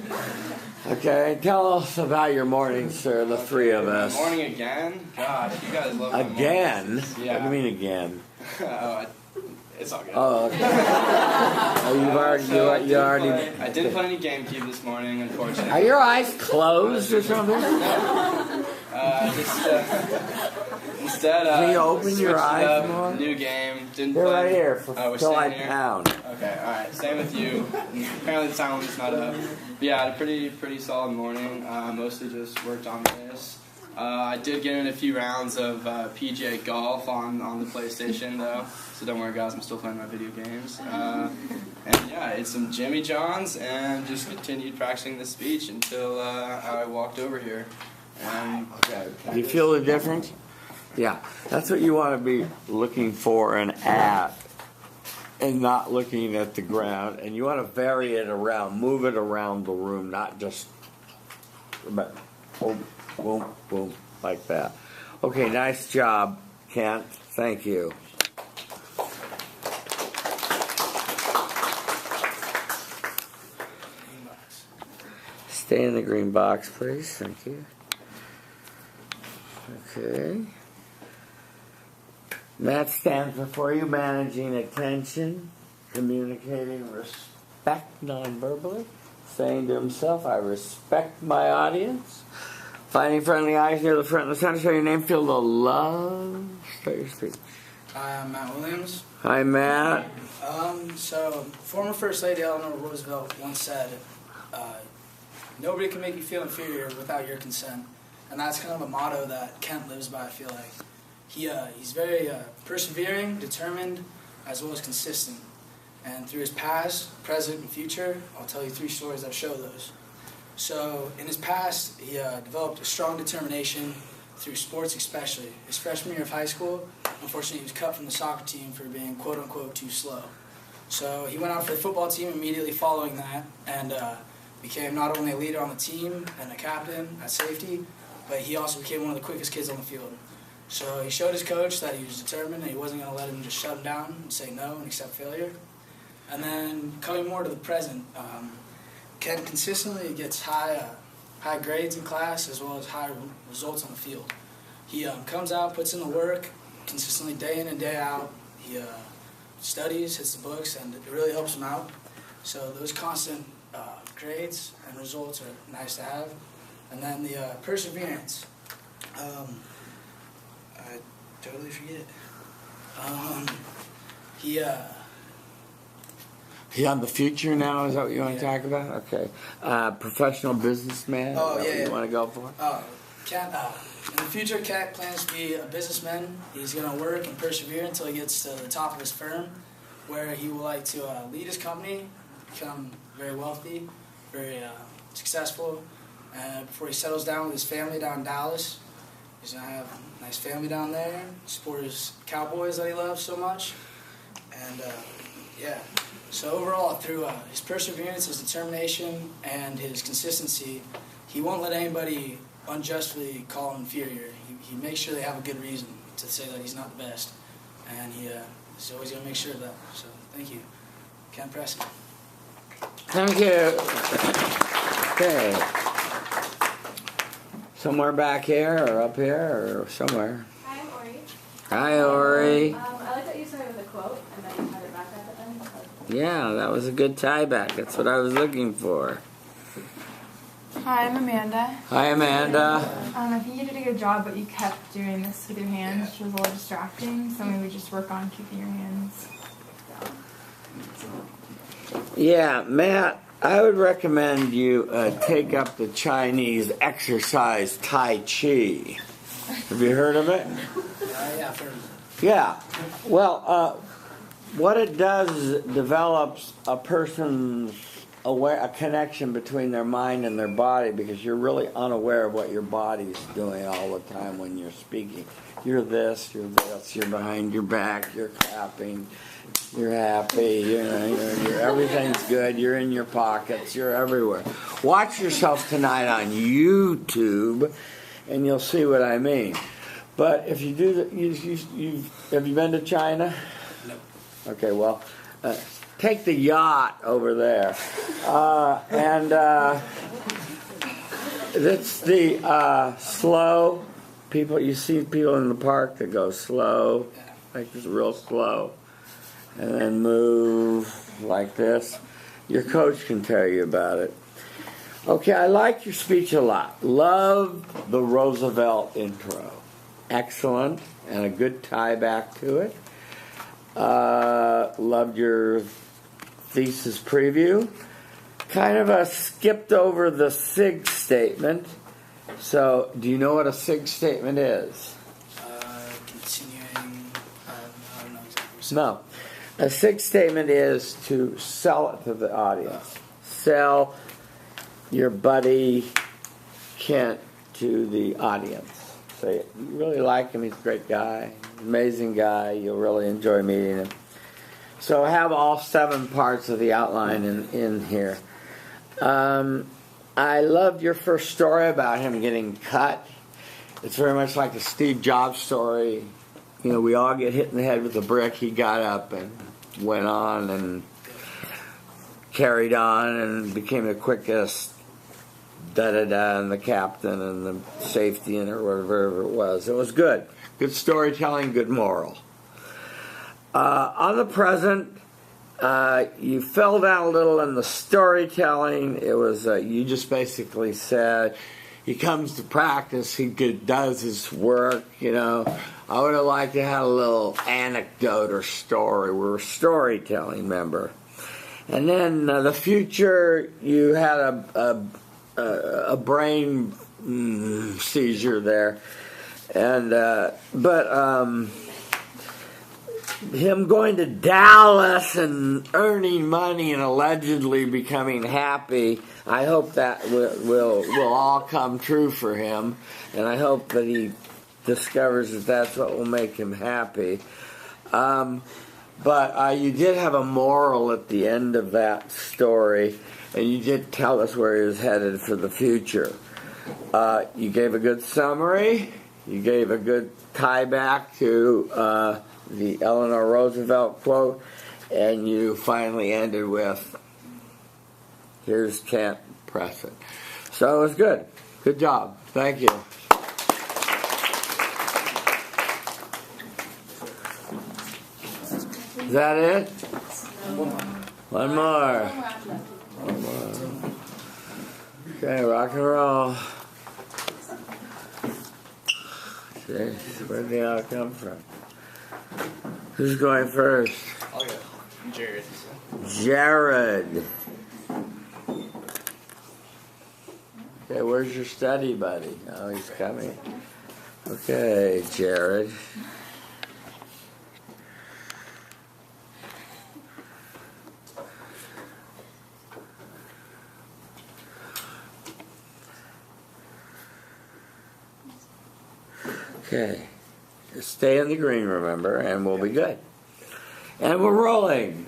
Okay, tell us about your morning, sir, the 3 of us. Morning again? God, you guys love my Again? mornings. Yeah. What do you mean again? It's all good. Oh, okay. Oh, you already. I didn't play any GameCube this morning, unfortunately. Are your eyes closed or something? Instead, can you open your eyes more? New game. Didn't They're play. right here. We're Till I here? pound. Okay, all right. Same with you. Apparently the sound was not up. But yeah, I had a pretty solid morning. Mostly just worked on this. I did get in a few rounds of PGA golf on the PlayStation though, so don't worry guys, I'm still playing my video games. And yeah, ate some Jimmy John's and just continued practicing the speech until I walked over here. And Do you feel the difference? Yeah, that's what you want to be looking for and at, and not looking at the ground. And you want to vary it around, move it around the room, not just boom, boom, boom, like that. Okay, nice job, Kent. Thank you. Stay in the green box, please. Thank you. Okay. That stands before you: managing attention, communicating respect non-verbally, saying to himself, I respect my audience, finding friendly eyes near the front and the center, show your name, feel the love. Start your speech. Hi, I'm Matt Williams. Hi, Matt. So, former First Lady Eleanor Roosevelt once said, nobody can make you feel inferior without your consent. And that's kind of a motto that Kent lives by, I feel like. He's very persevering, determined, as well as consistent. And through his past, present, and future, I'll tell you 3 stories that show those. So, in his past, he developed a strong determination through sports especially. His freshman year of high school, unfortunately, he was cut from the soccer team for being quote-unquote too slow. So he went out for the football team immediately following that and became not only a leader on the team and a captain at safety, but he also became one of the quickest kids on the field. So he showed his coach that he was determined and he wasn't going to let him just shut him down and say no and accept failure. And then coming more to the present, Ken consistently gets high grades in class as well as high results on the field. He comes out, puts in the work, consistently day in and day out. He studies, hits the books, and it really helps him out. So those constant grades and results are nice to have. And then the perseverance. I totally forget. He on the future now? Is that what you want to talk about? Okay. Professional businessman? Oh, is that yeah. what you want to go for? In the future, Cat plans to be a businessman. He's going to work and persevere until he gets to the top of his firm, where he will like to lead his company, become very wealthy, very successful. Before he settles down with his family down in Dallas, he's going to have a nice family down there, support his Cowboys that he loves so much. And yeah, so overall, through his perseverance, his determination, and his consistency, he won't let anybody unjustly call him inferior. He makes sure they have a good reason to say that he's not the best. And he's always going to make sure of that. So thank you. Ken Preston. Thank you. Okay. Somewhere back here or up here or somewhere. Hi, I'm Ori. Hi, Ori. I like that you started with a quote and then you had it back at the end. Yeah, that was a good tie back. That's what I was looking for. Hi, I'm Amanda. Hi, Amanda. I think you did a good job, but you kept doing this with your hands, which was a little distracting. So maybe just work on keeping your hands down. Yeah, Matt I would recommend you take up the Chinese exercise Tai Chi. Have you heard of it? Yeah, I've heard of it. Yeah. Well, what it does is it develops a person's a connection between their mind and their body, because you're really unaware of what your body's doing all the time when you're speaking. You're this, you're behind your back, you're clapping, you're happy, you're everything's good, you're in your pockets, you're everywhere. Watch yourself tonight on YouTube, and you'll see what I mean. But if you do have you been to China? No. Okay, well, take the yacht over there, and it's the slow people. You see people in the park that go slow, like this, real slow, and then move like this. Your coach can tell you about it. Okay, I like your speech a lot. Love the Roosevelt intro. Excellent, and a good tie back to it. Loved your thesis preview. Kind of skipped over the SIG statement. So, do you know what a SIG statement is? Continuing, I don't know exactly. No. A SIG statement is to sell it to the audience. Sell your buddy Kent to the audience. Say, you really like him, he's a great guy, amazing guy, you'll really enjoy meeting him. So I have all 7 parts of the outline in here. I loved your first story about him getting cut. It's very much like the Steve Jobs story. You know, we all get hit in the head with a brick. He got up and went on and carried on and became the quickest da-da-da, and the captain and the safety and or whatever it was. It was good. Good storytelling, good moral. On the present, you fell down a little in the storytelling. It was, you just basically said, he comes to practice, he does his work, you know. I would have liked to have a little anecdote or story. We're a storytelling member. And then the future, you had a brain seizure there, and but him going to Dallas and earning money and allegedly becoming happy, I hope that will all come true for him, and I hope that he discovers that that's what will make him happy. But you did have a moral at the end of that story, and you did tell us where he was headed for the future. You gave a good summary. You gave a good tie back to the Eleanor Roosevelt quote, and you finally ended with, here's Kent, press it. So it was good. Good job. Thank you. Is that it? One more. Okay, rock and roll. See, where'd they all come from? Who's going first? I'll go. Jared. Jared. Okay, where's your study buddy? Oh, he's coming. Okay, Jared. Okay. Stay in the green, remember, and we'll be good. And we're rolling.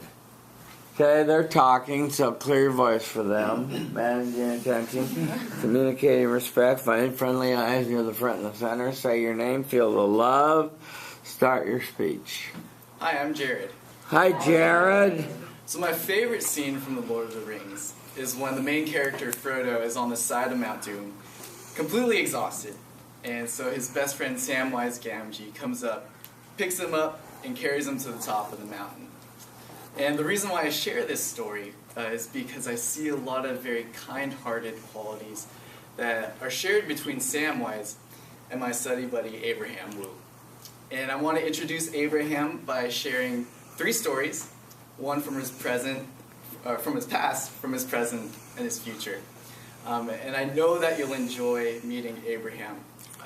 Okay, they're talking, so clear your voice for them. Managing attention, communicating respect, finding friendly eyes near the front and the center. Say your name, feel the love. Start your speech. Hi, I'm Jared. Hi, Jared. So my favorite scene from The Lord of the Rings is when the main character, Frodo, is on the side of Mount Doom, completely exhausted. And so his best friend, Samwise Gamgee, comes up, picks him up, and carries him to the top of the mountain. And the reason why I share this story is because I see a lot of very kind-hearted qualities that are shared between Samwise and my study buddy, Abraham Wu. And I want to introduce Abraham by sharing 3 stories, one from his present from his past, from his present, and his future. And I know that you'll enjoy meeting Abraham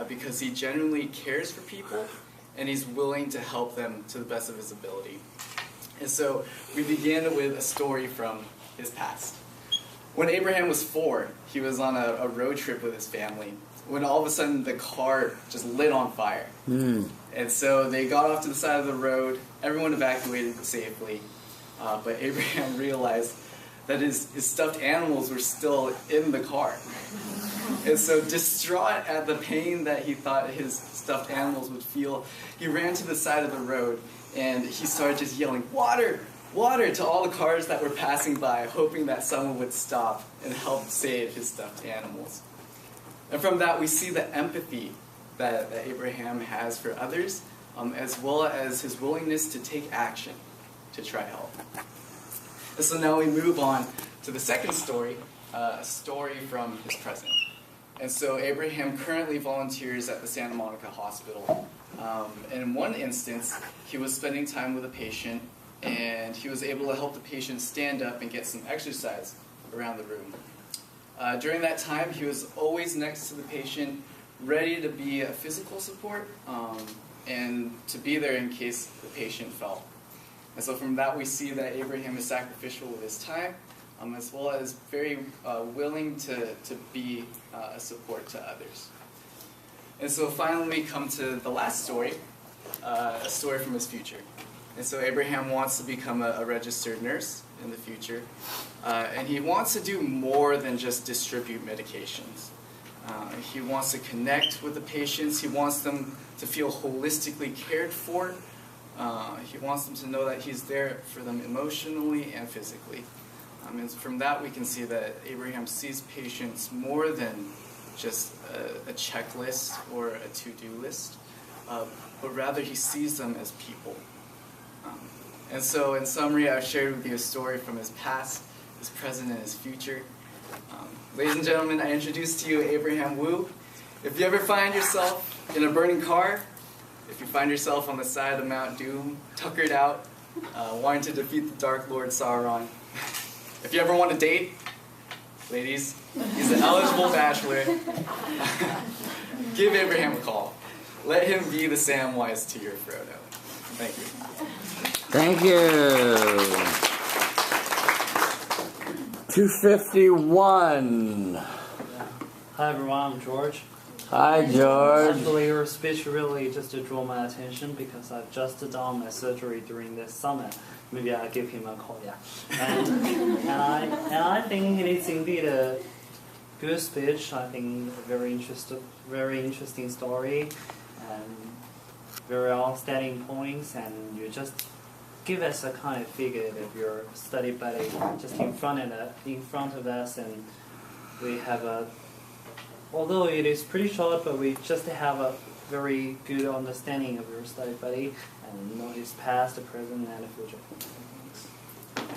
because he genuinely cares for people and he's willing to help them to the best of his ability. And so we begin with a story from his past. When Abraham was 4, he was on a road trip with his family when all of a sudden the car just lit on fire. And so they got off to the side of the road, everyone evacuated safely, but Abraham realized that his stuffed animals were still in the car. And so distraught at the pain that he thought his stuffed animals would feel, he ran to the side of the road and he started just yelling, "Water! Water!" to all the cars that were passing by, hoping that someone would stop and help save his stuffed animals. And from that we see the empathy that Abraham has for others, as well as his willingness to take action to try to help. And so now we move on to the second story, a story from his present. And so Abraham currently volunteers at the Santa Monica Hospital. And in one instance, he was spending time with a patient, and he was able to help the patient stand up and get some exercise around the room. During that time, he was always next to the patient, ready to be a physical support, and to be there in case the patient fell. And so from that we see that Abraham is sacrificial with his time, as well as very willing to be a support to others. And so finally we come to the last story, a story from his future. And so Abraham wants to become a registered nurse in the future, and he wants to do more than just distribute medications. He wants to connect with the patients. He wants them to feel holistically cared for. He wants them to know that he's there for them emotionally and physically. And from that we can see that Abraham sees patients more than just a checklist or a to-do list, but rather he sees them as people. And so in summary, I've shared with you a story from his past, his present, and his future. Ladies and gentlemen, I introduce to you Abraham Wu. If you ever find yourself in a burning car, if you find yourself on the side of the Mount Doom, tuckered out, wanting to defeat the Dark Lord Sauron, if you ever want to date, ladies, he's an eligible bachelor, give Abraham a call. Let him be the Samwise to your Frodo. Thank you. Thank you. 251. Hi everyone, I'm George. Hi George. Actually, your speech really just drew my attention because I've just done my surgery during this summer. Maybe I'll give him a call, yeah. And I think it is indeed a good speech. I think a very interesting story and very outstanding points, and you just give us a kind of figure of your study buddy just in front of us, and we have a, although it is pretty short, but we just have a very good understanding of your study buddy and know his past, the present, and the future.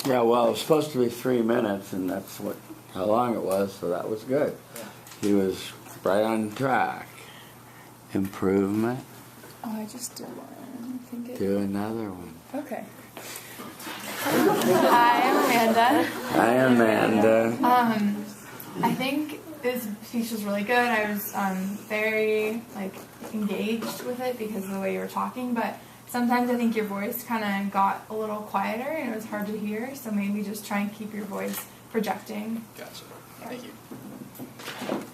Yeah, well, it was supposed to be 3 minutes, and that's how long it was, so that was good. Yeah. He was right on track. Improvement. Oh, I just did one. I think Do another one. Okay. Hi, I'm Amanda. Hi, Amanda. I think this speech was really good. I was very engaged with it because of the way you were talking, but sometimes I think your voice kind of got a little quieter and it was hard to hear, so maybe just try and keep your voice projecting. Gotcha. Thank you.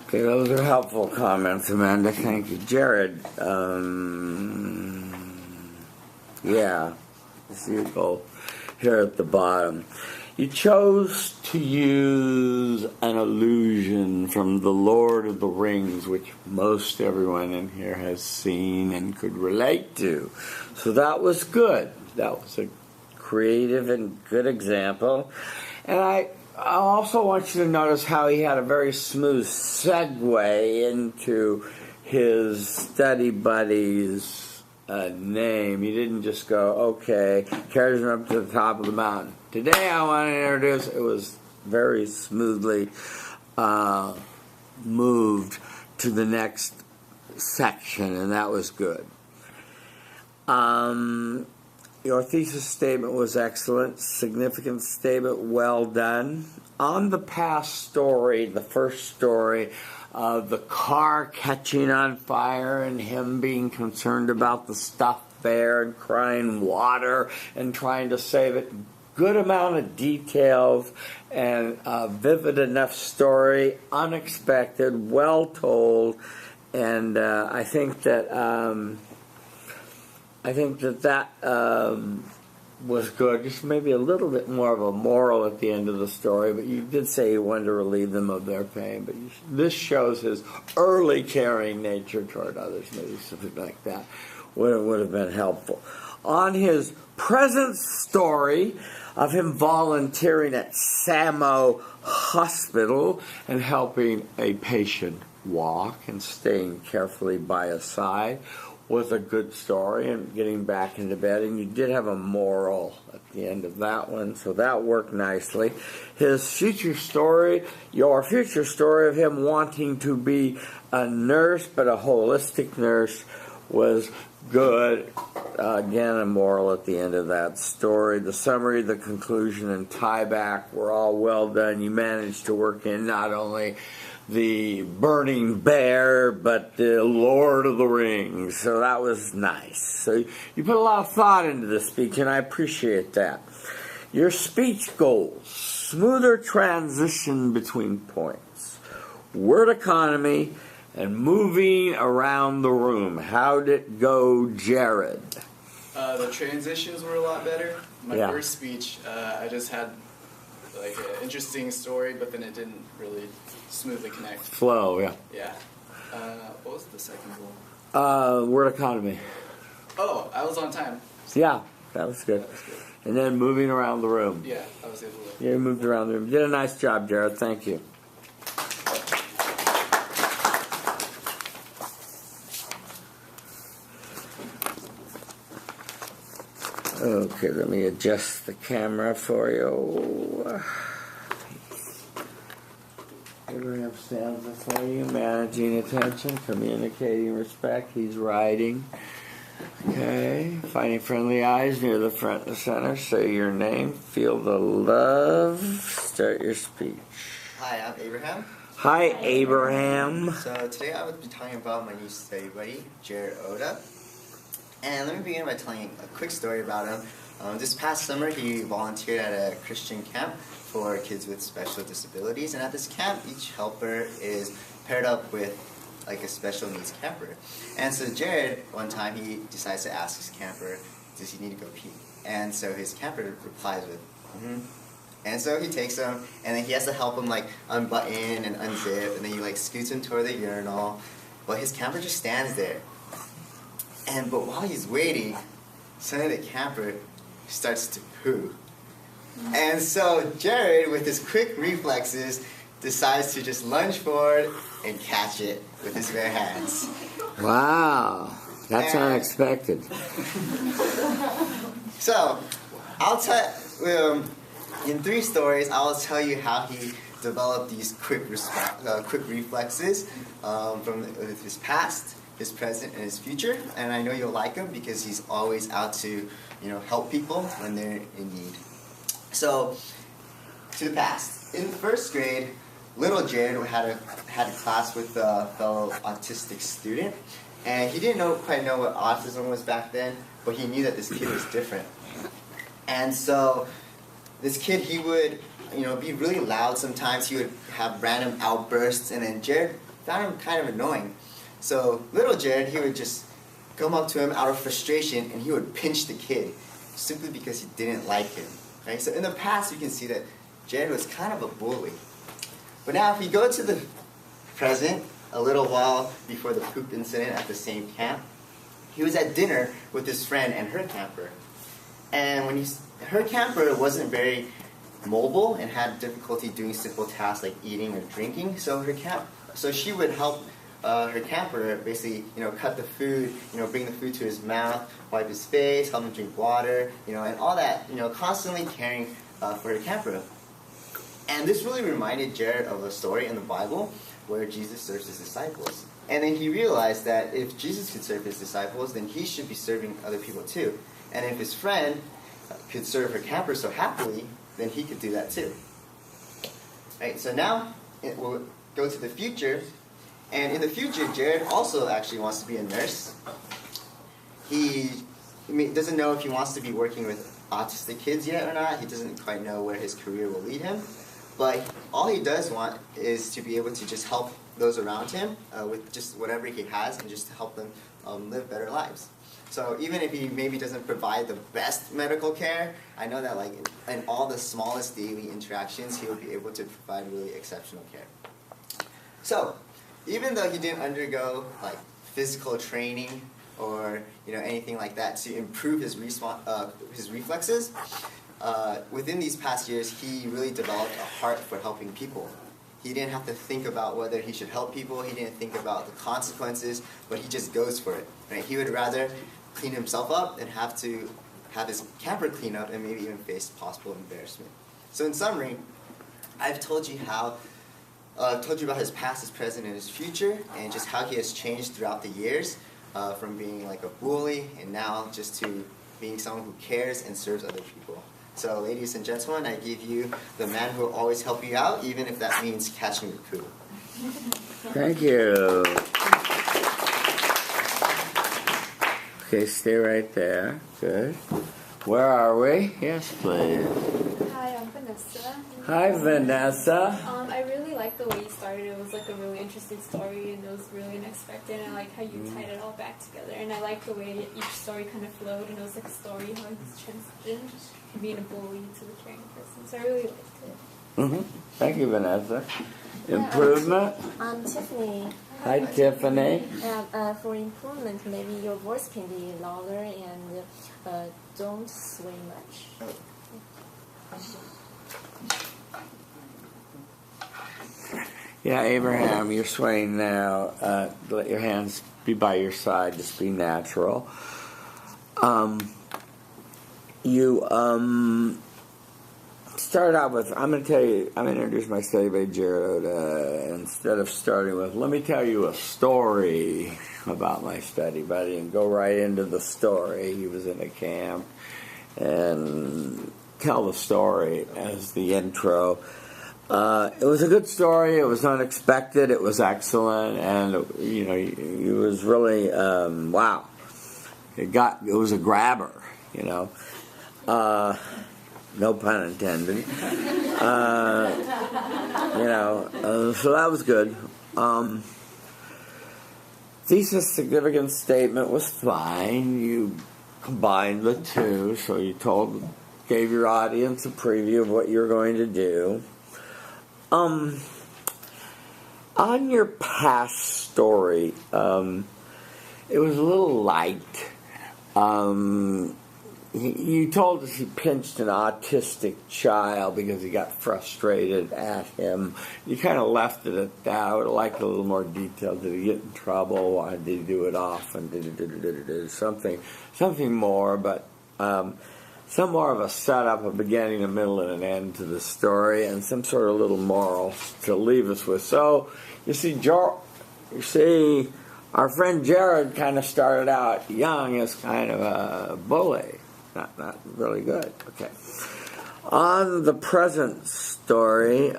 Okay, those are helpful comments, Amanda. Thank you. Jared, yeah, I see your goal here at the bottom. You chose to use an allusion from The Lord of the Rings, which most everyone in here has seen and could relate to. So that was good. That was a creative and good example. And I also want you to notice how he had a very smooth segue into his study buddy's name. He didn't just go, okay, carries him up to the top of the mountain. Today I want to introduce, it was very smoothly moved to the next section, and that was good. Your thesis statement was excellent, significant statement, well done. On the past story, the first story, the car catching on fire and him being concerned about the stuffed bear and crying water and trying to save it. Good amount of details and a vivid enough story, unexpected, well told, and I think that was good. Just maybe a little bit more of a moral at the end of the story, but you did say you wanted to relieve them of their pain. But this shows his early caring nature toward others. Maybe something like that would have been helpful. On his present story of him volunteering at Samo Hospital and helping a patient walk and staying carefully by his side was a good story, and getting back into bed. And you did have a moral at the end of that one, so that worked nicely. His future story, your future story of him wanting to be a nurse, but a holistic nurse, was good. Again, a moral at the end of that story. The summary, the conclusion, and tie back were all well done. You managed to work in not only the burning bear, but the Lord of the Rings. So that was nice. So you put a lot of thought into this speech, and I appreciate that. Your speech goals: smoother transition between points, word economy, and moving around the room. How'd it go, Jared? The transitions were a lot better. My first speech, I just had like an interesting story, but then it didn't really smoothly connect. Flow, yeah. Yeah. What was the second goal? Word economy. Oh, I was on time. Yeah, that was good. And then moving around the room. Yeah, I was able to. Yeah, you moved around the room. You did a nice job, Jared. Thank you. Okay, let me adjust the camera for you. Abraham stands before you, managing attention, communicating respect. He's writing. Okay, finding friendly eyes near the front and center. Say your name. Feel the love. Start your speech. Hi, I'm Abraham. Hi, Abraham. So today I will be talking about my new study buddy, Jared Oda. And let me begin by telling a quick story about him. This past summer, he volunteered at a Christian camp for kids with special disabilities. And at this camp, each helper is paired up with like a special needs camper. And so Jared, one time, he decides to ask his camper, does he need to go pee? And so his camper replies with, mm-hmm. And so he takes him, and then he has to help him like unbutton and unzip, and then he like scoots him toward the urinal. But his camper just stands there. But while he's waiting, suddenly the camper starts to poo. And so Jared, with his quick reflexes, decides to just lunge forward and catch it with his bare hands. Wow, that's unexpected. So, I'll tell in 3 stories, I'll tell you how he developed these quick reflexes from his past, his present, and his future. And I know you'll like him because he's always out to, help people when they're in need. So, to the past. In 1st grade, little Jared had a class with a fellow autistic student, and he didn't quite know what autism was back then, but he knew that this kid was different. And so, this kid, he would, be really loud sometimes. He would have random outbursts, and then Jared found him kind of annoying. So little Jared, he would just come up to him out of frustration, and he would pinch the kid simply because he didn't like him. Right? So in the past, you can see that Jared was kind of a bully. But now if you go to the present, a little while before the poop incident at the same camp, he was at dinner with his friend and her camper. And her camper wasn't very mobile and had difficulty doing simple tasks like eating or drinking, so she would help her camper basically, cut the food, bring the food to his mouth, wipe his face, help him drink water, and all that, constantly caring for her camper. And this really reminded Jared of a story in the Bible where Jesus serves his disciples. And then he realized that if Jesus could serve his disciples, then he should be serving other people too. And if his friend could serve her camper so happily, then he could do that too. Right, so now we'll go to the future. And in the future, Jared also actually wants to be a nurse. He doesn't know if he wants to be working with autistic kids yet or not. He doesn't quite know where his career will lead him. But all he does want is to be able to just help those around him with just whatever he has and just to help them live better lives. So even if he maybe doesn't provide the best medical care, I know that like in all the smallest daily interactions, he will be able to provide really exceptional care. So even though he didn't undergo like physical training or anything like that to improve his reflexes, within these past years, he really developed a heart for helping people. He didn't have to think about whether he should help people. He didn't think about the consequences, but he just goes for it. Right? He would rather clean himself up than have to have his camper clean up and maybe even face possible embarrassment. So in summary, I've told you about his past, his present, and his future, and just how he has changed throughout the years, from being like a bully and now just to being someone who cares and serves other people. So ladies and gentlemen, I give you the man who will always help you out, even if that means catching your poo. Thank you. Okay, stay right there. Good. Where are we? Yes, please. Hi, I'm Vanessa. Hi, Vanessa. I really like the way you started. It was like a really interesting story, and it was really unexpected. And I like how you tied it all back together. And I like the way each story kind of flowed, and it was like a story how he's transitioned from being a bully to the caring person. So I really liked it. Mm-hmm. Thank you, Vanessa. Improvement? I'm Tiffany. Hi, Tiffany. For improvement, maybe your voice can be louder and don't sway much. Yeah, Abraham, you're swaying now. Let your hands be by your side. Just be natural. You start out with, I'm going to introduce my study by Jared instead of starting with, let me tell you a story about my study buddy, and go right into the story. He was in a camp, and tell the story as the intro. It was a good story. It was unexpected. It was excellent, and it was really wow. It was a grabber, no pun intended. So that was good. Thesis significance statement was fine. You combined the two, so you gave your audience a preview of what you're going to do. On your past story, it was a little light. You told us he pinched an autistic child because he got frustrated at him. You kind of left it at that. I would have liked a little more detail. Did he get in trouble? Why did he do it often? Something more, but some more of a setup, a beginning, a middle, and an end to the story, and some sort of little moral to leave us with. So, you see, our friend Jared kind of started out young as kind of a bully. Not really good. Okay. On the present story,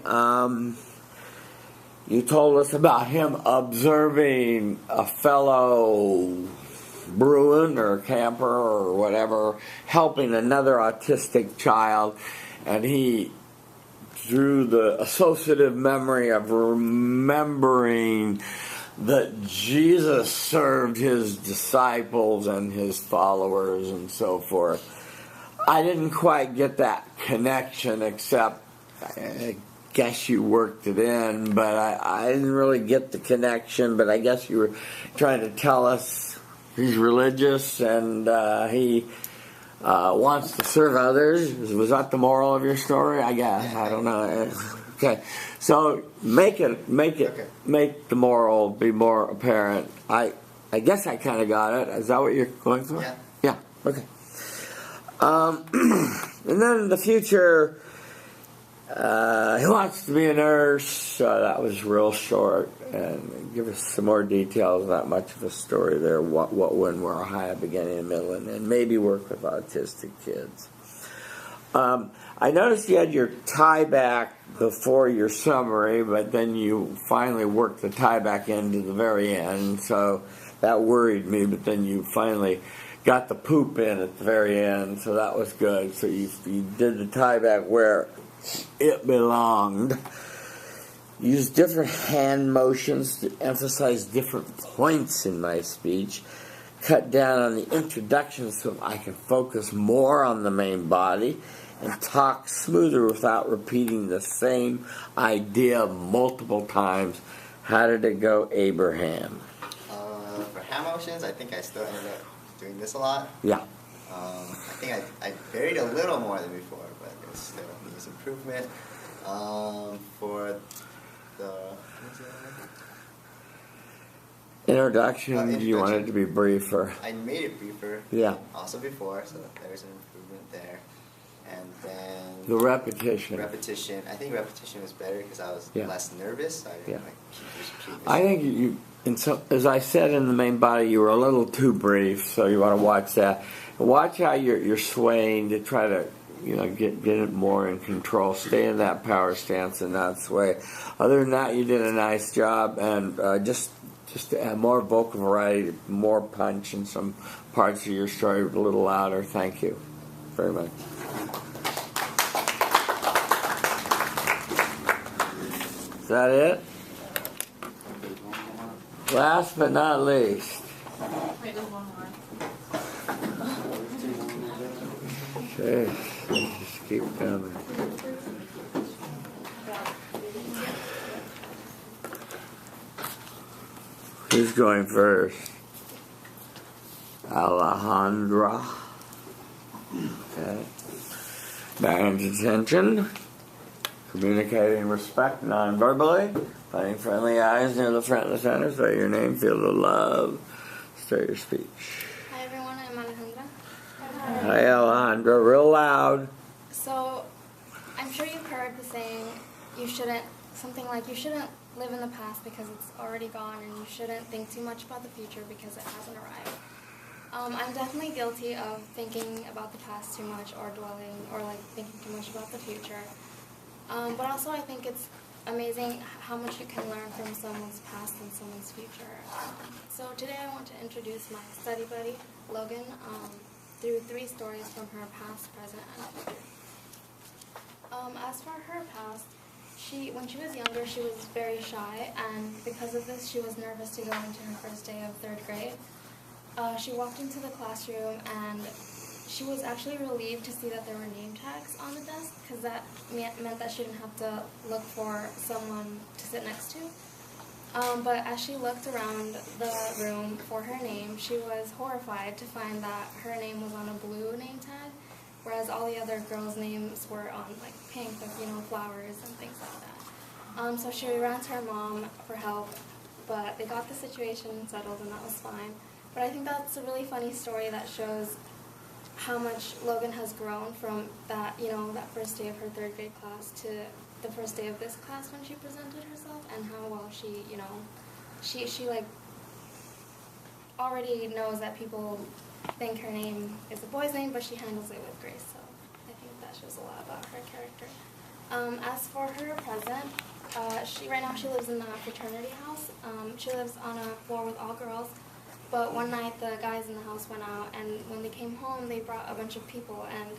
you told us about him observing a fellow Bruin or camper or whatever helping another autistic child, and he drew the associative memory of remembering that Jesus served his disciples and his followers and so forth. I didn't quite get that connection, except I guess you worked it in, but I didn't really get the connection. But I guess you were trying to tell us he's religious and he wants to serve others. Was that the moral of your story? I guess. I don't know. Okay, so make the moral be more apparent. I guess I kind of got it. Is that what you're going for? Yeah. Okay. And then in the future, He wants to be a nurse. That was real short. And give us some more details. Not much of a story there. What, when, where, high, beginning, and middle, and maybe work with autistic kids. I noticed you had your tie back before your summary, but then you finally worked the tie back into the very end. So that worried me. But then you finally got the poop in at the very end, so that was good. So you did the tie back where it belonged. Use different hand motions to emphasize different points in my speech. Cut down on the introduction so I can focus more on the main body and talk smoother without repeating the same idea multiple times. How did it go, Abraham? For hand motions, I think I still ended up doing this a lot. Yeah. I think I varied a little more than before, but it still needs improvement. For the Introduction, you wanted to be briefer. I made it briefer. Yeah. Also before, so there's an improvement there. And then The repetition. Repetition. I think repetition was better because I was less nervous. So I didn't keep repeating. I think as I said in the main body, you were a little too brief, so you want to watch that. Watch how you're swaying to try to, get it more in control. Stay in that power stance and not sway. Other than that, you did a nice job, and just to add more vocal variety, more punch in some parts of your story, a little louder. Thank you very much. Is that it? Last but not least. Wait, there's one more. Okay, just keep coming. Who's going first? Alejandra. Okay. Balance attention. Communicating respect non-verbally. Finding friendly eyes near the front and the center. Say your name, feel the love. Start your speech. Hi everyone, I'm Alejandra. Hi Alejandra, real loud. So, I'm sure you've heard the saying, you shouldn't live in the past because it's already gone, and you shouldn't think too much about the future because it hasn't arrived. I'm definitely guilty of thinking about the past too much, or thinking too much about the future. But also I think it's amazing how much you can learn from someone's past and someone's future. So today I want to introduce my study buddy, Logan, through 3 stories from her past, present, and future. As for her past, when she was younger, she was very shy, and because of this, she was nervous to go into her first day of 3rd grade. She walked into the classroom, and she was actually relieved to see that there were name tags on the desk, because that meant that she didn't have to look for someone to sit next to. But as she looked around the room for her name, she was horrified to find that her name was on a blue name tag, whereas all the other girls' names were on pink with flowers and things like that. So she ran to her mom for help, but they got the situation settled and that was fine. But I think that's a really funny story that shows how much Logan has grown from that, that first day of her 3rd grade class to the first day of this class when she presented herself, and how well she already knows that people think her name is a boy's name, but she handles it with grace. So I think that shows a lot about her character. As for her present, right now she lives in a fraternity house. She lives on a floor with all girls. But one night the guys in the house went out, and when they came home they brought a bunch of people, and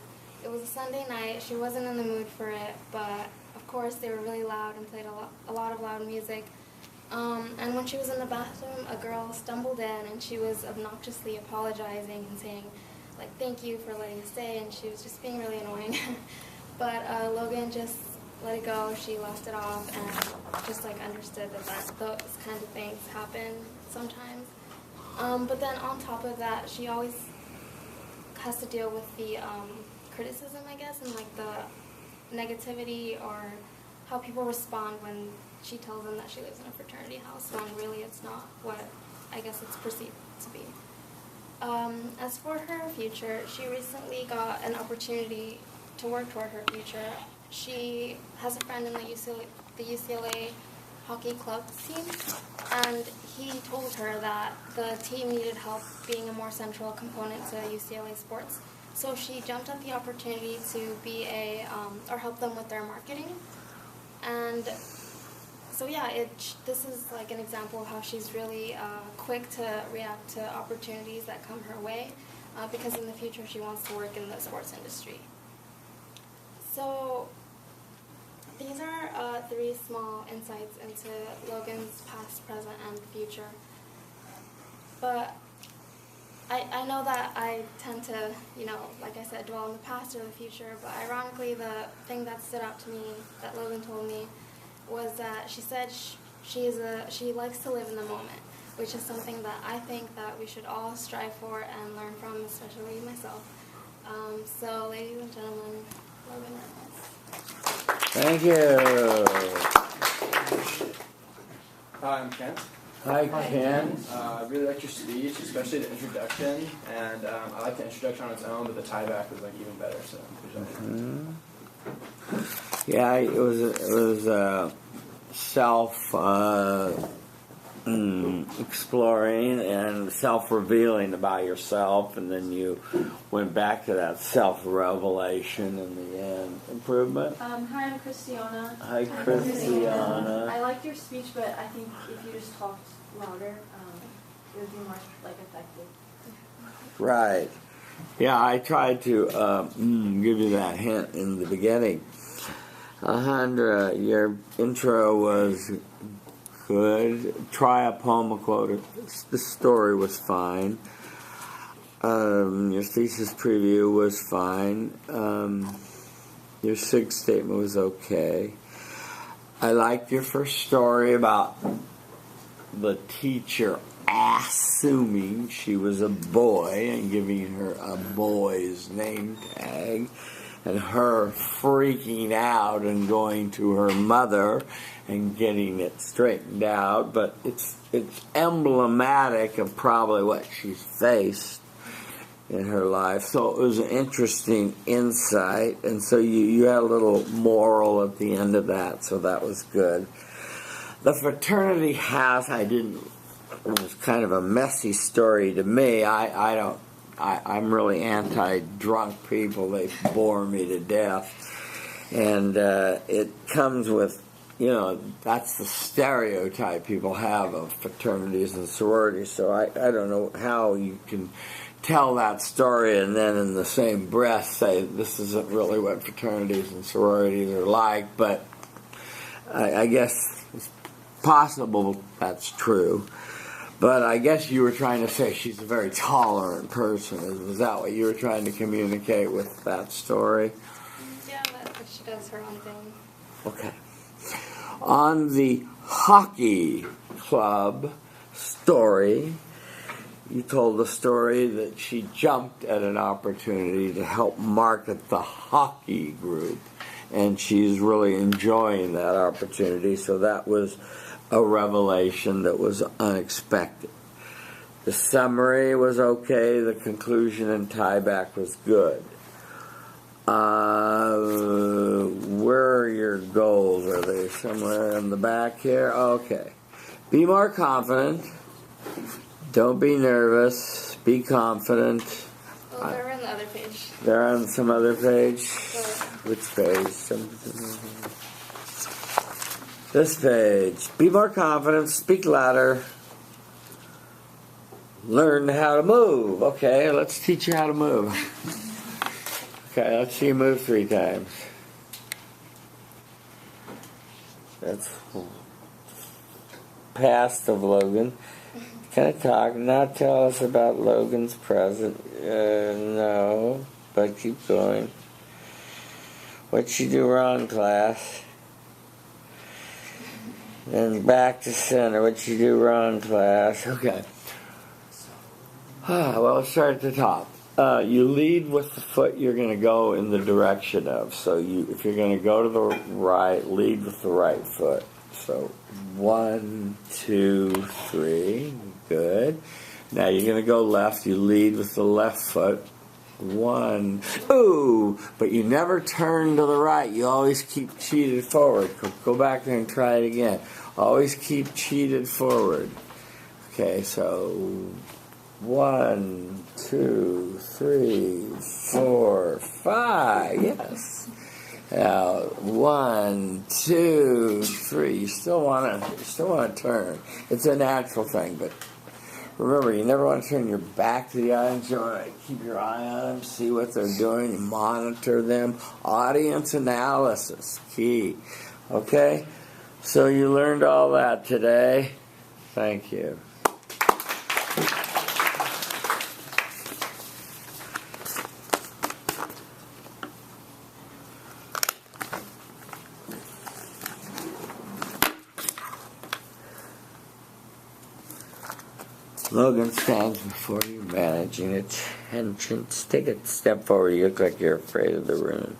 it was a Sunday night. She wasn't in the mood for it, but of course they were really loud and played a lot of loud music. And when she was in the bathroom, a girl stumbled in, and she was obnoxiously apologizing and saying, thank you for letting us stay, and she was just being really annoying. But Logan just let it go. She laughed it off and just understood that those kind of things happen sometimes. But then on top of that, she always has to deal with the criticism, I guess, and the negativity, or how people respond when she tells them that she lives in a fraternity house, when really it's not what I guess it's perceived to be. As for her future, she recently got an opportunity to work toward her future she has a friend in the UCLA hockey club team, and he told her that the team needed help being a more central component to UCLA sports. So she jumped at the opportunity to be or help them with their marketing. And so yeah, this is like an example of how she's really quick to react to opportunities that come her way, because in the future she wants to work in the sports industry. So these are 3 small insights into Logan's past, present, and future. But I know that I tend to, like I said, dwell on the past or the future, but ironically the thing that stood out to me that Logan told me was that she said she likes to live in the moment, which is something that I think that we should all strive for and learn from, especially myself. So ladies and gentlemen, Logan Reynolds. Thank you. Hi, I'm Kent. Hi, Ken. I really liked your speech, especially the introduction, and I like the introduction on its own, but the tieback was like even better. So, yeah, it was self exploring and self revealing about yourself, and then you went back to that self revelation in the end. Improvement. Hi, I'm Christiana. Hi, Christiana. I liked your speech, but I think if you just talked louder, it would be more effective. Right. Yeah, I tried to give you that hint in the beginning. Alejandra, your intro was good. Try a poem, a quote. The story was fine. Your thesis preview was fine. Your SIG statement was okay. I liked your first story about the teacher assuming she was a boy and giving her a boy's name tag, and her freaking out and going to her mother and getting it straightened out. But it's emblematic of probably what she's faced in her life. So it was an interesting insight, and so you had a little moral at the end of that, so that was good. The fraternity house, it was kind of a messy story to me. I'm really anti-drunk people. They bore me to death. And it comes with, that's the stereotype people have of fraternities and sororities. So I don't know how you can tell that story and then in the same breath say this isn't really what fraternities and sororities are like. But I guess it's possible that's true. But I guess you were trying to say she's a very tolerant person. Was that what you were trying to communicate with that story? Yeah, but she does her own thing. Okay. On the hockey club story, you told the story that she jumped at an opportunity to help market the hockey group, and she's really enjoying that opportunity, so that was a revelation that was unexpected. The summary was okay, the conclusion and tieback was good. Where are your goals? Are they somewhere in the back here? Okay. Be more confident. Don't be nervous. Be confident. Well, they're on the other page. They're on some other page? Which page? This page. Be more confident. Speak louder. Learn how to move. Okay, let's teach you how to move. Okay, let's see you move 3 times. That's past of Logan. Can I talk? Now tell us about Logan's present. No, but keep going. What'd she do wrong, class? And back to center. What'd she do wrong, class? Okay. Well, let's start at the top. You lead with the foot you're going to go in the direction of. So if you're going to go to the right, lead with the right foot. So 1, 2, 3. Good. Now you're going to go left. You lead with the left foot. 1. Ooh, but you never turn to the right. You always keep cheated forward. Go back there and try it again. Always keep cheated forward. Okay, so 1, 2, 3, 4, 5. Yes. Now 1, 2, 3. You still want to turn. It's a natural thing, but remember, you never want to turn your back to the audience. You want to keep your eye on them, see what they're doing, you monitor them. Audience analysis, key. Okay? So you learned all that today. Thank you. Logan stands before you, managing attention. Take a step forward. You look like you're afraid of the room.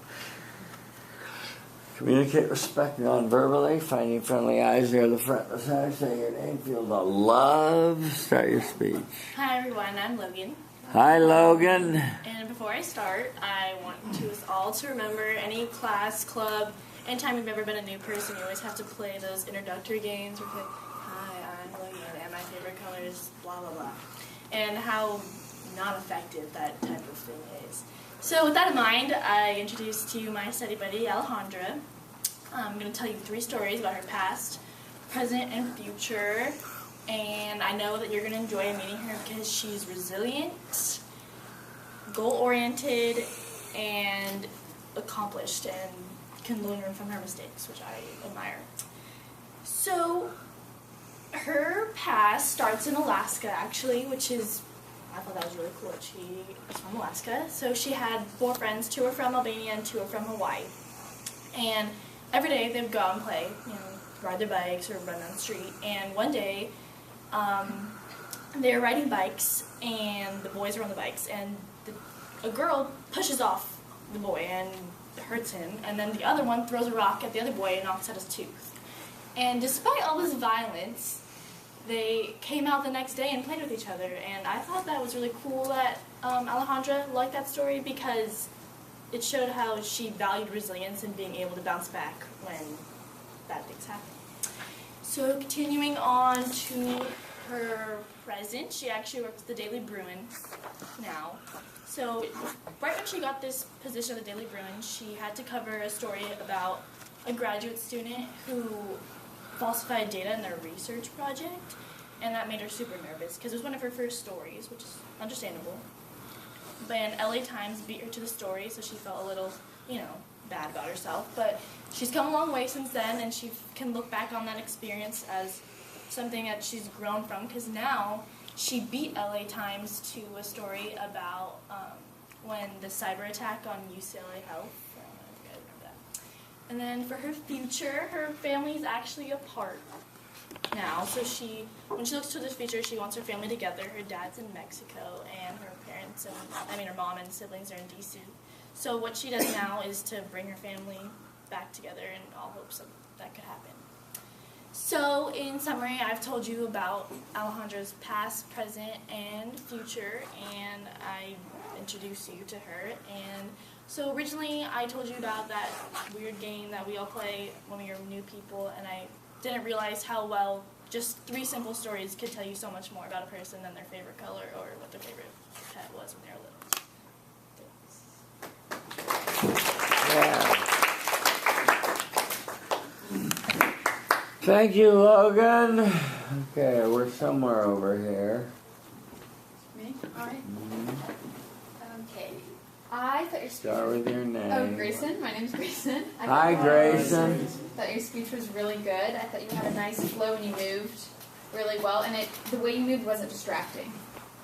Communicate respect non-verbally. Finding friendly eyes near the front of the center. Say your name. Feel the love. Start your speech. Hi everyone, I'm Logan. Hi, Logan. And before I start, I want us all to remember any class, club, anytime you've ever been a new person, you always have to play those introductory games where you play, hi, I'm Logan, and my favorite color is blah, blah, blah. And how not effective that type of thing is. So with that in mind, I introduce to you my study buddy, Alejandra. I'm going to tell you 3 stories about her past, present, and future. And I know that you're going to enjoy meeting her because she's resilient, goal-oriented, and accomplished, and can learn from her mistakes, which I admire. So, her past starts in Alaska, actually, which is, I thought that was really cool that she is from Alaska. So she had 4 friends, 2 are from Albania and 2 are from Hawaii. And every day they would go out and play, ride their bikes or run on the street. And one day, they were riding bikes, and the boys were on the bikes, and a girl pushes off the boy and hurts him, and then the other one throws a rock at the other boy and knocks out his tooth. And despite all this violence, they came out the next day and played with each other, and I thought that was really cool that Alejandra liked that story because it showed how she valued resilience and being able to bounce back when bad things happen. So continuing on to her present, she actually works at the Daily Bruin now. So right when she got this position at the Daily Bruin, she had to cover a story about a graduate student who falsified data in their research project, and that made her super nervous because it was one of her first stories, which is understandable. But LA Times beat her to the story, so she felt a little, bad about herself. But she's come a long way since then, and she can look back on that experience as something that she's grown from, because now she beat LA Times to a story about when the cyber attack on UCLA Health. I don't know if you guys remember that. And then for her future, her family is actually apart now. So when she looks to the future, she wants her family together. Her dad's in Mexico, and her parents, her mom and siblings are in DC. So what she does now is to bring her family back together in all hopes that could happen. So in summary, I've told you about Alejandra's past, present, and future, and I introduced you to her. And so originally I told you about that weird game that we all play when we are new people, and I didn't realize how well just 3 simple stories could tell you so much more about a person than their favorite color or what their favorite pet was when they were little. Yeah. Thank you, Logan. Okay, we're somewhere over here. Me? Alright. Okay. I thought your speech... Start with your name. Oh, Grayson. My name's Grayson. Hi, Grayson. I thought your speech was really good. I thought you had a nice flow and you moved really well. And the way you moved wasn't distracting.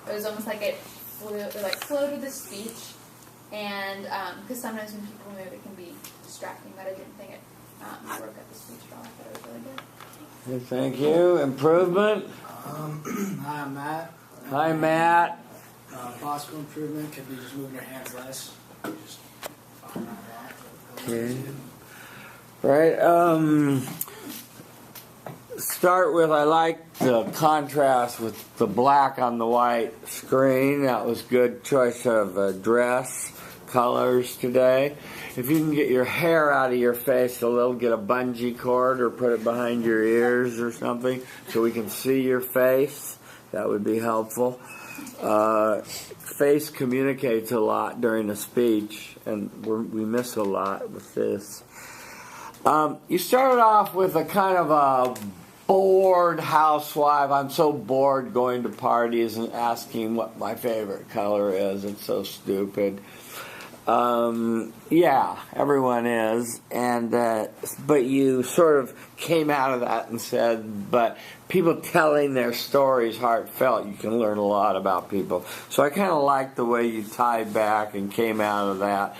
It was almost like it flowed with the speech. And because sometimes when people move, it can be distracting. But I didn't think it broke up the speech at all. I thought it was really good. Thank you. Improvement? Hi, I'm Matt. Hi, Matt. Possible improvement could be just moving your hands less. Just find out that. Okay. Right. start with, I like the contrast with the black on the white screen. That was good choice of dress colors today. If you can get your hair out of your face a little, get a bungee cord or put it behind your ears or something so we can see your face. That would be helpful. Face communicates a lot during a speech, and we miss a lot with this. You started off with a kind of a bored housewife. I'm so bored going to parties and asking what my favorite color is. It's so stupid. Yeah, everyone is, and but you sort of came out of that and said, but people telling their stories heartfelt, you can learn a lot about people. So I kind of liked the way you tied back and came out of that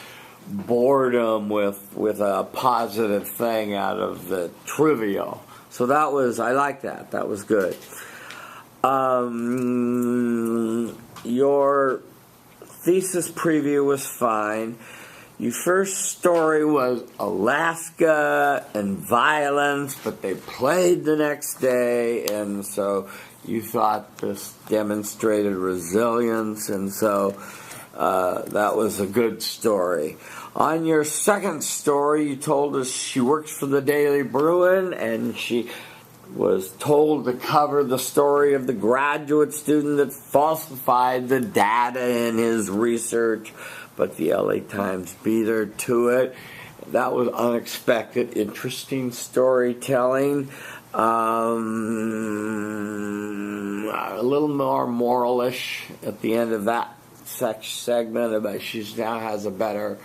boredom with a positive thing out of the trivial. So that was, I like that. That was good. Your thesis preview was fine. Your first story was Alaska and violence, but they played the next day, and so you thought this demonstrated resilience, and so that was a good story. On your second story, you told us she works for the Daily Bruin, and she was told to cover the story of the graduate student that falsified the data in his research, but the LA Times beat her to it. That was unexpected, interesting storytelling. A little more moralish at the end of that segment about she now has a better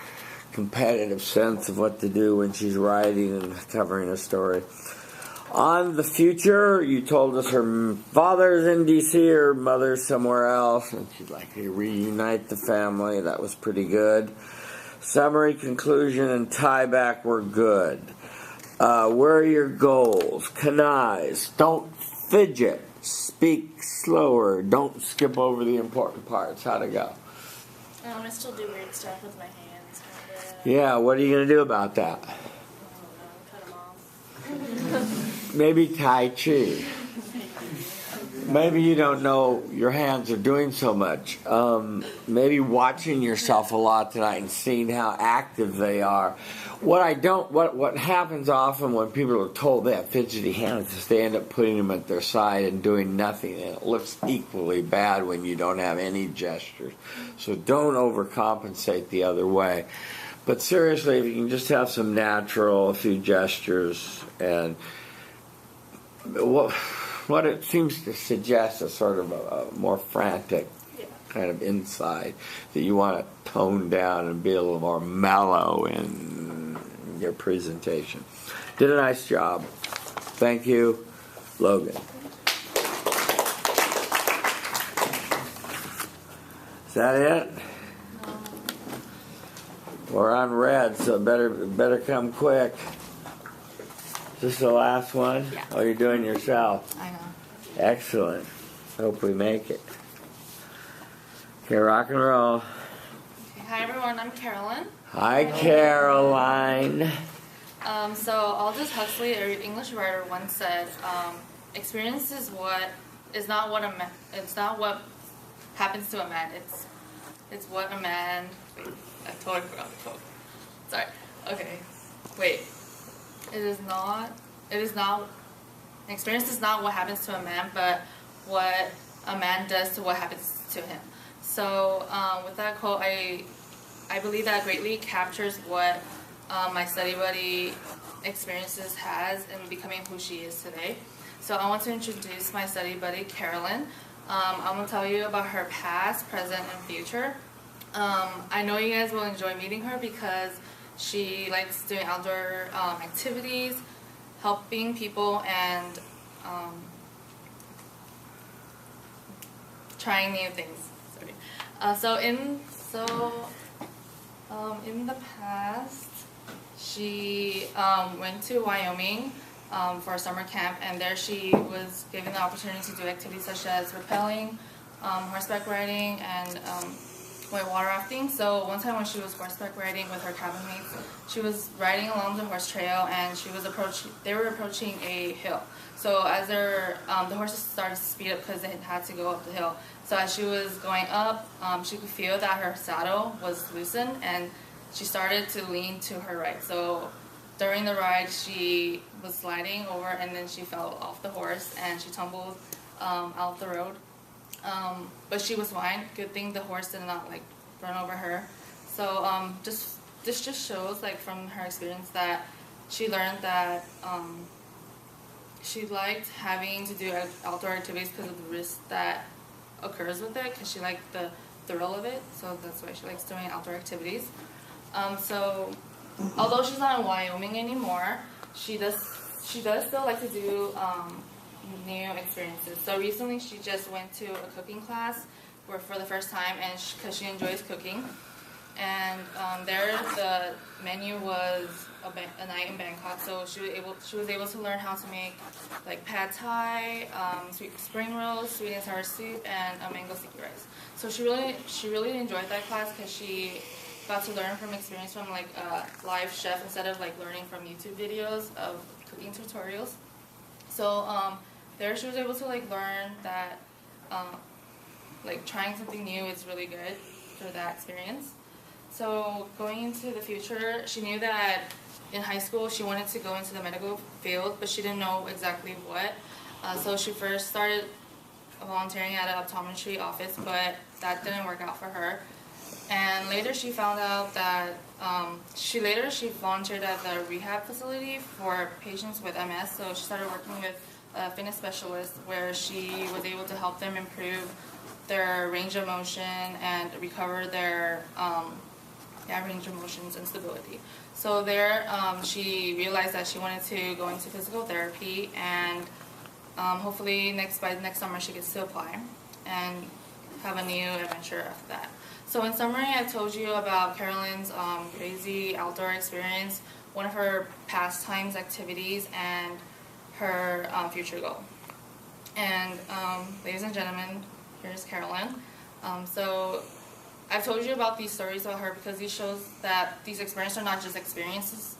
competitive sense of what to do when she's writing and covering a story. On the future, you told us her father's in D.C., her mother's somewhere else, and she'd like to reunite the family. That was pretty good. Summary, conclusion, and tieback were good. Where are your goals? Connize. Don't fidget. Speak slower. Don't skip over the important parts. How'd it go? I still do weird stuff with my hands. Yeah, what are you going to do about that? Cut them off. Maybe Tai Chi. Maybe you don't know your hands are doing so much. Maybe watching yourself a lot tonight and seeing how active they are. What happens often when people are told they have fidgety hands is they end up putting them at their side and doing nothing, and it looks equally bad when you don't have any gestures. So don't overcompensate the other way. But seriously, if you can just have some natural, a few gestures, and what it seems to suggest is sort of a more frantic kind of inside that you want to tone down and be a little more mellow in your presentation. Did a nice job. Thank you, Logan. Is that it? We're on red, so better come quick. Is this the last one? Yeah. Oh, you're doing yourself. I know. Excellent. Hope we make it. Okay, rock and roll. Hi everyone, I'm Carolyn. Hi, Caroline. So Aldous Huxley, an English writer, once said, "Experience is not what happens to a man. It's what a man." Wait, I totally forgot the quote. Sorry. Okay. Wait. Experience is not what happens to a man, but what a man does to what happens to him. So with that quote, I believe that greatly captures what my study buddy experiences has in becoming who she is today. So I want to introduce my study buddy, Carolyn. I'm going to tell you about her past, present, and future. I know you guys will enjoy meeting her because she likes doing outdoor activities, helping people, and trying new things. Sorry. In the past, she went to Wyoming for a summer camp, and there she was given the opportunity to do activities such as rappelling, horseback riding, and went water rafting. So one time when she was horseback riding with her cabin mates, she was riding along the horse trail, and they were approaching a hill. So as the horses started to speed up because they had to go up the hill. So as she was going up, she could feel that her saddle was loosened, and she started to lean to her right. So during the ride, she was sliding over, and then she fell off the horse, and she tumbled out the road. But she was fine. Good thing the horse did not run over her. So this just shows from her experience that she learned that she liked having to do outdoor activities because of the risk that occurs with it, because she liked the thrill of it. So that's why she likes doing outdoor activities. So although she's not in Wyoming anymore, she does still like to do new experiences. So recently she just went to a cooking class for the first time, and because she enjoys cooking. And there the menu was a night in Bangkok, so she was able to learn how to make pad thai, sweet spring rolls, sweet and sour soup, and a mango sticky rice. So she really enjoyed that class because she got to learn from experience from a live chef instead of learning from YouTube videos of cooking tutorials. So there she was able to learn that trying something new is really good for that experience. So going into the future, she knew that in high school she wanted to go into the medical field, but she didn't know exactly what. So she first started volunteering at an optometry office, but that didn't work out for her. And later she found out that she volunteered at the rehab facility for patients with MS. So she started working with a fitness specialist where she was able to help them improve their range of motion and recover their range of motions and stability. So there she realized that she wanted to go into physical therapy, and hopefully by next summer she gets to apply and have a new adventure after that. So in summary, I told you about Carolyn's crazy outdoor experience, one of her pastimes, activities, and her future goal. And ladies and gentlemen, here's Carolyn. So I've told you about these stories about her because these shows that these experiences are not just experiences,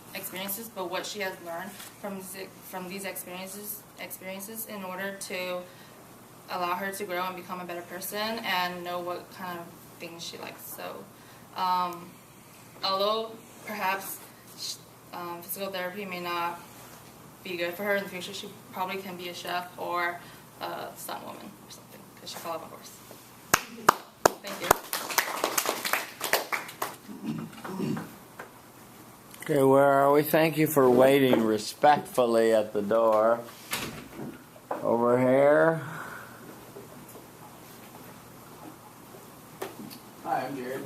but what she has learned from these experiences in order to allow her to grow and become a better person and know what kind of things she likes. So although perhaps physical therapy may not be good for her in the future, she probably can be a chef or a stunt woman or something because she fell off a horse. Thank you. Okay, where are we? Thank you for waiting respectfully at the door. Over here. Hi, I'm Jared.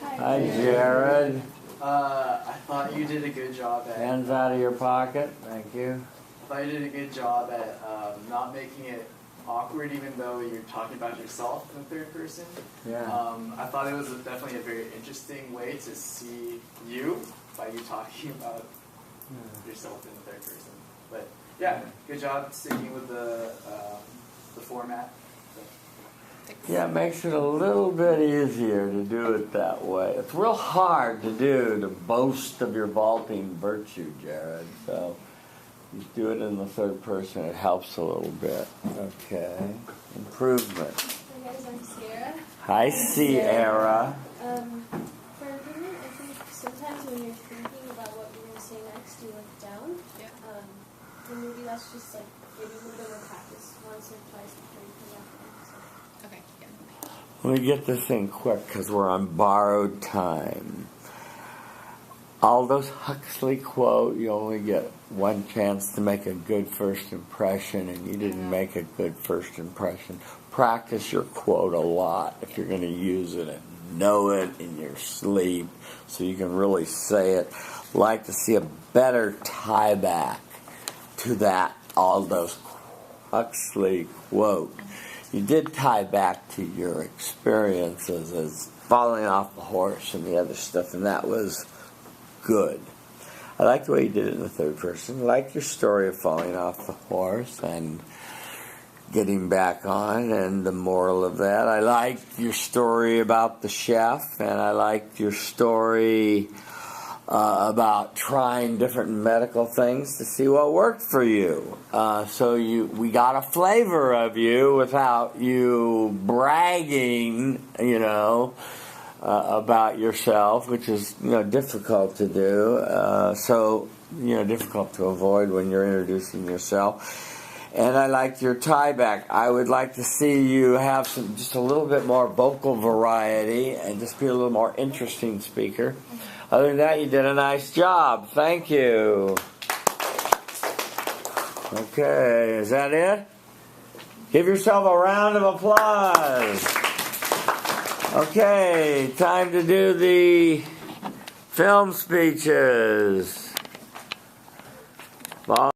Hi, Jared. I thought you did a good job at... Hands out of your pocket. Thank you. I thought you did a good job at not making it awkward, even though you're talking about yourself in the third person. Yeah. I thought it was definitely a very interesting way to see you by you talking about yourself in the third person. But yeah, good job sticking with the format. Yeah, it makes it a little bit easier to do it that way. It's real hard to do, to boast of your vaulting virtue, Jared. So you do it in the third person, it helps a little bit. Okay. Improvement. Hi guys, I'm Sierra. Hi, Sierra. For improvement, I think sometimes when you're thinking about what you're going to say next, you look down. Yeah. And maybe that's just maybe a little bit more practice once or twice before you come back in. So. Okay, yeah. Let me get this thing quick because we're on borrowed time. Aldous Huxley quote, you only get one chance to make a good first impression, and you didn't make a good first impression. Practice your quote a lot if you're going to use it, and know it in your sleep so you can really say it. Like to see a better tie back to that Aldous Huxley quote. You did tie back to your experiences as falling off the horse and the other stuff, and that was good. I like the way you did it in the third person. I like your story of falling off the horse, and getting back on, and the moral of that. I liked your story about the chef, and I liked your story about trying different medical things to see what worked for you. So we got a flavor of you without you bragging, about yourself, which is difficult to do. Difficult to avoid when you're introducing yourself. And I liked your tie back. I would like to see you have just a little bit more vocal variety and just be a little more interesting speaker. Other than that, you did a nice job. Thank you. Okay, is that it? Give yourself a round of applause. Okay, time to do the film speeches.